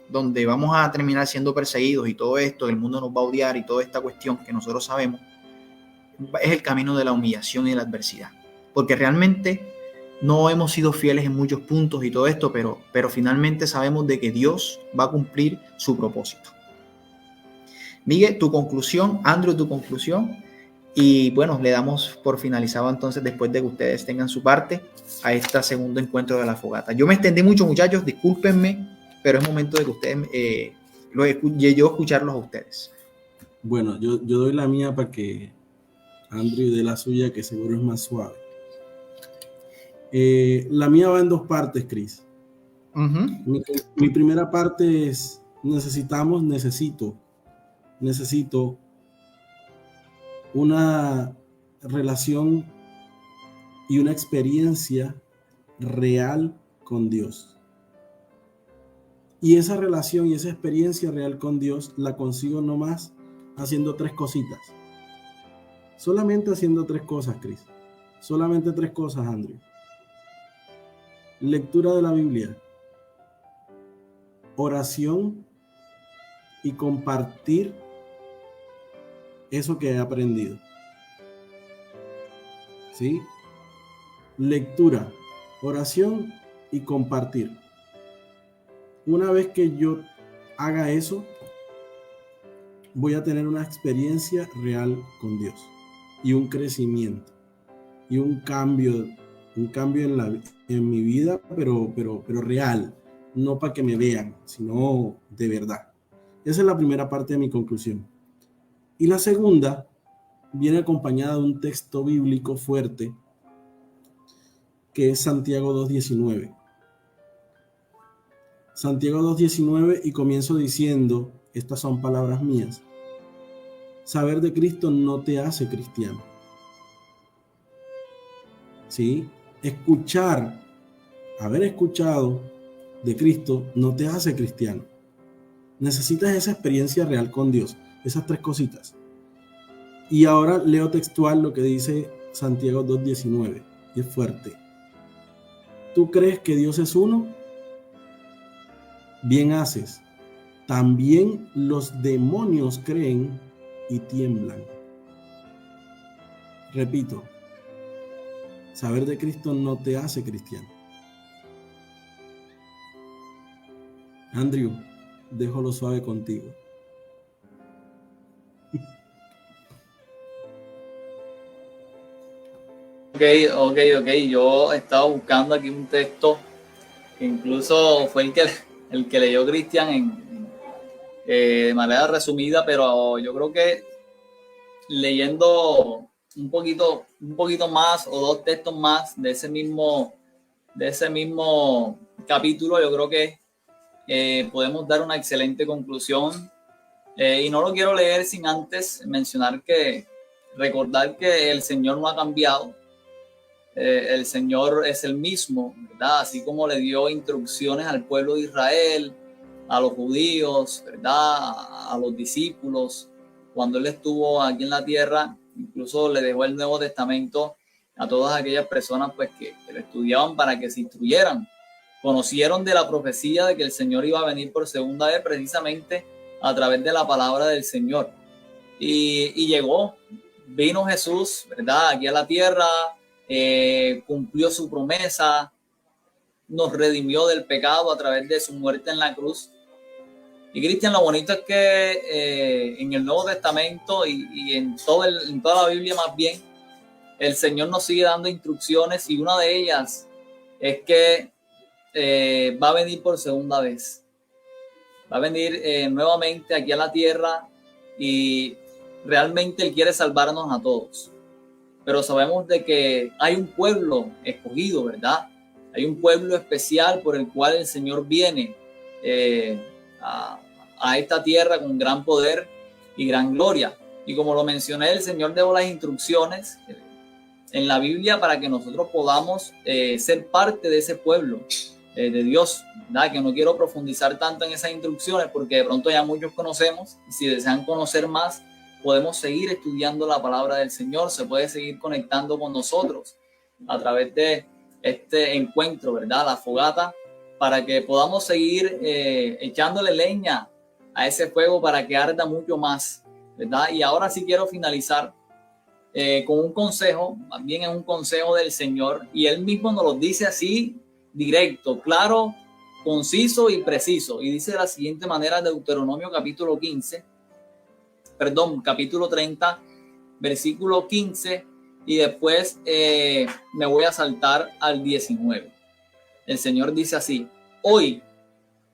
donde vamos a terminar siendo perseguidos y todo esto, el mundo nos va a odiar y toda esta cuestión que nosotros sabemos, es el camino de la humillación y de la adversidad, porque realmente no hemos sido fieles en muchos puntos y todo esto, pero finalmente sabemos de que Dios va a cumplir su propósito. Miguel, tu conclusión, Andrew, tu conclusión, y bueno, le damos por finalizado entonces, después de que ustedes tengan su parte, a este segundo encuentro de la fogata. Yo me extendí mucho, muchachos, discúlpenme, pero es momento de que ustedes, yo escucharlos a ustedes. Bueno, yo doy la mía para que Andrew dé la suya, que seguro es más suave. La mía va en 2 partes, Chris. Uh-huh. Mi primera parte es, necesito una relación y una experiencia real con Dios. Y esa relación y esa experiencia real con Dios la consigo nomás haciendo 3 cositas. Solamente haciendo 3 cosas, Chris. Solamente 3 cosas, Andrew. Lectura de la Biblia, oración y compartir eso que he aprendido. ¿Sí? Lectura, oración y compartir. Una vez que yo haga eso, voy a tener una experiencia real con Dios y un crecimiento y un cambio en mi vida, pero real, no para que me vean, sino de verdad. Esa es la primera parte de mi conclusión. Y la segunda viene acompañada de un texto bíblico fuerte, que es Santiago 2:19. Santiago 2:19, y comienzo diciendo, estas son palabras mías: saber de Cristo no te hace cristiano. ¿Sí? Haber escuchado de Cristo no te hace cristiano. Necesitas esa experiencia real con Dios, esas 3 cositas. Y ahora leo textual lo que dice Santiago 2:19, y es fuerte. ¿Tú crees que Dios es uno? Bien haces. También los demonios creen y tiemblan. Repito, saber de Cristo no te hace cristiano. Andrew, dejo lo suave contigo. Ok. Yo estaba buscando aquí un texto que incluso fue el que leyó Cristian de manera resumida, pero yo creo que leyendo un poquito más o 2 textos más de ese mismo capítulo, yo creo que podemos dar una excelente conclusión. Y no lo quiero leer sin antes recordar que el Señor no ha cambiado. El Señor es el mismo, ¿verdad? Así como le dio instrucciones al pueblo de Israel, a los judíos, ¿verdad? A los discípulos, cuando Él estuvo aquí en la tierra, incluso le dejó el Nuevo Testamento a todas aquellas personas pues, que lo estudiaban para que se instruyeran. Conocieron de la profecía de que el Señor iba a venir por segunda vez precisamente a través de la palabra del Señor. Y vino Jesús, ¿verdad? Aquí a la tierra, cumplió su promesa, nos redimió del pecado a través de su muerte en la cruz. Y Cristian, lo bonito es que en el Nuevo Testamento y en toda la Biblia más bien, el Señor nos sigue dando instrucciones, y una de ellas es que va a venir por segunda vez. Va a venir nuevamente aquí a la tierra, y realmente Él quiere salvarnos a todos. Pero sabemos de que hay un pueblo escogido, ¿verdad? Hay un pueblo especial por el cual el Señor viene a esta tierra con gran poder y gran gloria. Y como lo mencioné, el Señor dejó las instrucciones en la Biblia para que nosotros podamos ser parte de ese pueblo de Dios, ¿verdad? Que no quiero profundizar tanto en esas instrucciones porque de pronto ya muchos conocemos, y si desean conocer más, podemos seguir estudiando la palabra del Señor, se puede seguir conectando con nosotros a través de este encuentro, ¿verdad? La fogata, para que podamos seguir echándole leña a ese fuego para que arda mucho más, ¿verdad? Y ahora sí quiero finalizar con un consejo, más bien es un consejo del Señor, y Él mismo nos lo dice así, directo, claro, conciso y preciso, y dice de la siguiente manera: Deuteronomio capítulo 30, versículo 15, y después me voy a saltar al 19. El Señor dice así: hoy,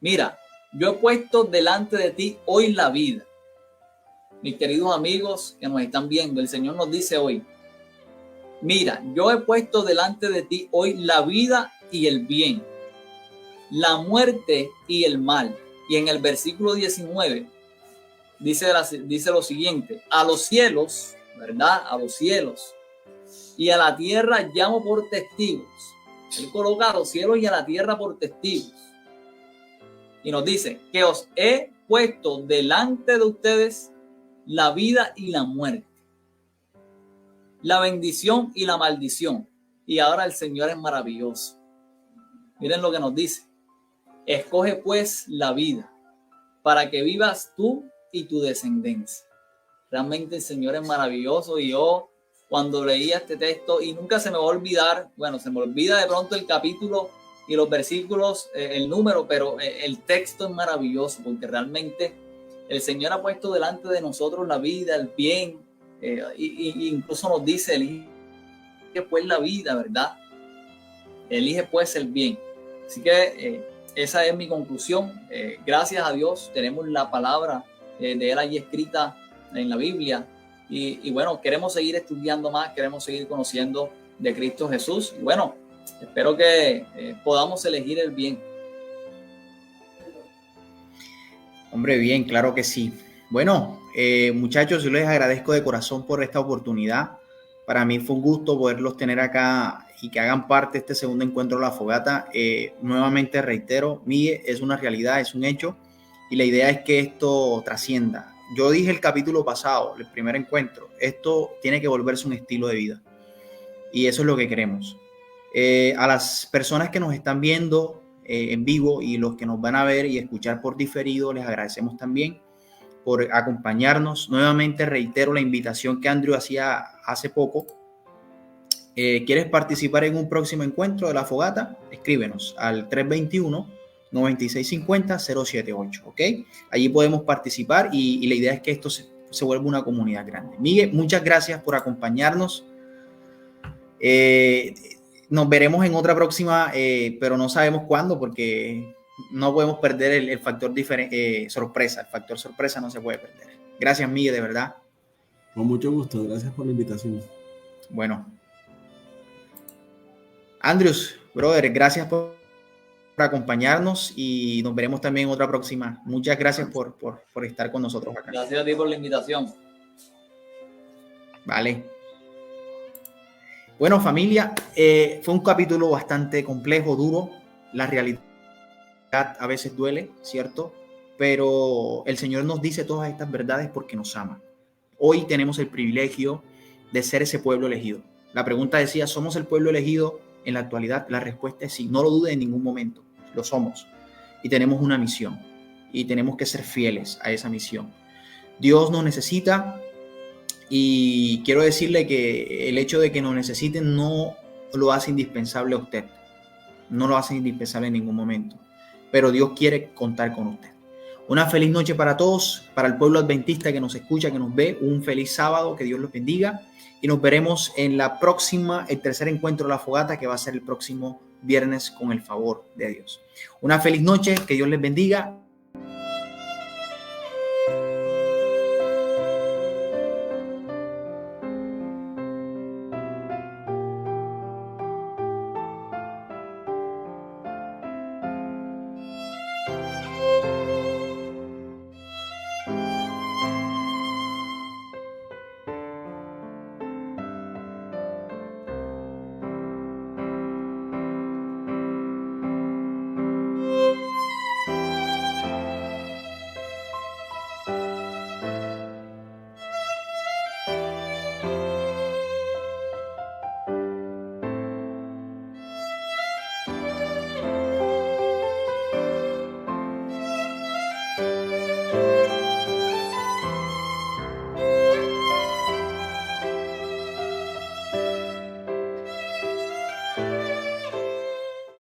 mira, yo he puesto delante de ti hoy la vida. Mis queridos amigos que nos están viendo, el Señor nos dice hoy: mira, yo he puesto delante de ti hoy la vida y el bien, la muerte y el mal. Y en el versículo 19 dice lo siguiente: a los cielos, ¿verdad? A los cielos y a la tierra llamo por testigos. Él coloca a los cielos y a la tierra por testigos. Y nos dice que os he puesto delante de ustedes la vida y la muerte. la bendición y la maldición. Y ahora el Señor es maravilloso. Miren lo que nos dice. Escoge pues la vida para que vivas tú y tu descendencia. Realmente el Señor es maravilloso y yo cuando leía este texto, y nunca se me va a olvidar, bueno, se me olvida de pronto el capítulo y los versículos, el número, pero el texto es maravilloso porque realmente el Señor ha puesto delante de nosotros la vida, el bien, y incluso nos dice, elige pues la vida, ¿verdad? Elige pues el bien. Así que esa es mi conclusión. Gracias a Dios tenemos la palabra de Él allí escrita en la Biblia. Y bueno, queremos seguir estudiando más, queremos seguir conociendo de Cristo Jesús. Y bueno, espero que podamos elegir el bien. Hombre, bien, claro que sí. Bueno, muchachos, yo les agradezco de corazón por esta oportunidad. Para mí fue un gusto poderlos tener acá y que hagan parte de este segundo encuentro de la fogata. Nuevamente reitero, Miguel, es una realidad, es un hecho, y la idea es que esto trascienda. Yo dije el capítulo pasado, el primer encuentro, esto tiene que volverse un estilo de vida, y eso es lo que queremos. A las personas que nos están viendo en vivo y los que nos van a ver y escuchar por diferido, les agradecemos también por acompañarnos. Nuevamente reitero la invitación que Andrew hacía hace poco. ¿Quieres participar en un próximo encuentro de la fogata? Escríbenos al 321-9650-078, ¿ok? Allí podemos participar y la idea es que esto se vuelva una comunidad grande. Miguel, muchas gracias por acompañarnos. Nos veremos en otra próxima, pero no sabemos cuándo porque no podemos perder el factor sorpresa. El factor sorpresa no se puede perder. Gracias, Miguel, de verdad. Con mucho gusto. Gracias por la invitación. Bueno. Andrews, brother, gracias por acompañarnos y nos veremos también en otra próxima. Muchas gracias por estar con nosotros acá. Gracias a ti por la invitación. Vale. Bueno, familia, fue un capítulo bastante complejo, duro. La realidad a veces duele, ¿cierto? Pero el Señor nos dice todas estas verdades porque nos ama. Hoy tenemos el privilegio de ser ese pueblo elegido. La pregunta decía, ¿somos el pueblo elegido en la actualidad? La respuesta es sí. No lo dude en ningún momento. Lo somos. Y tenemos una misión. Y tenemos que ser fieles a esa misión. Dios nos necesita. Y quiero decirle que el hecho de que nos necesiten no lo hace indispensable a usted. No lo hace indispensable en ningún momento. Pero Dios quiere contar con usted. Una feliz noche para todos, para el pueblo adventista que nos escucha, que nos ve. Un feliz sábado, que Dios los bendiga. Y nos veremos en la próxima, el tercer encuentro de la fogata, que va a ser el próximo viernes con el favor de Dios. Una feliz noche, que Dios les bendiga.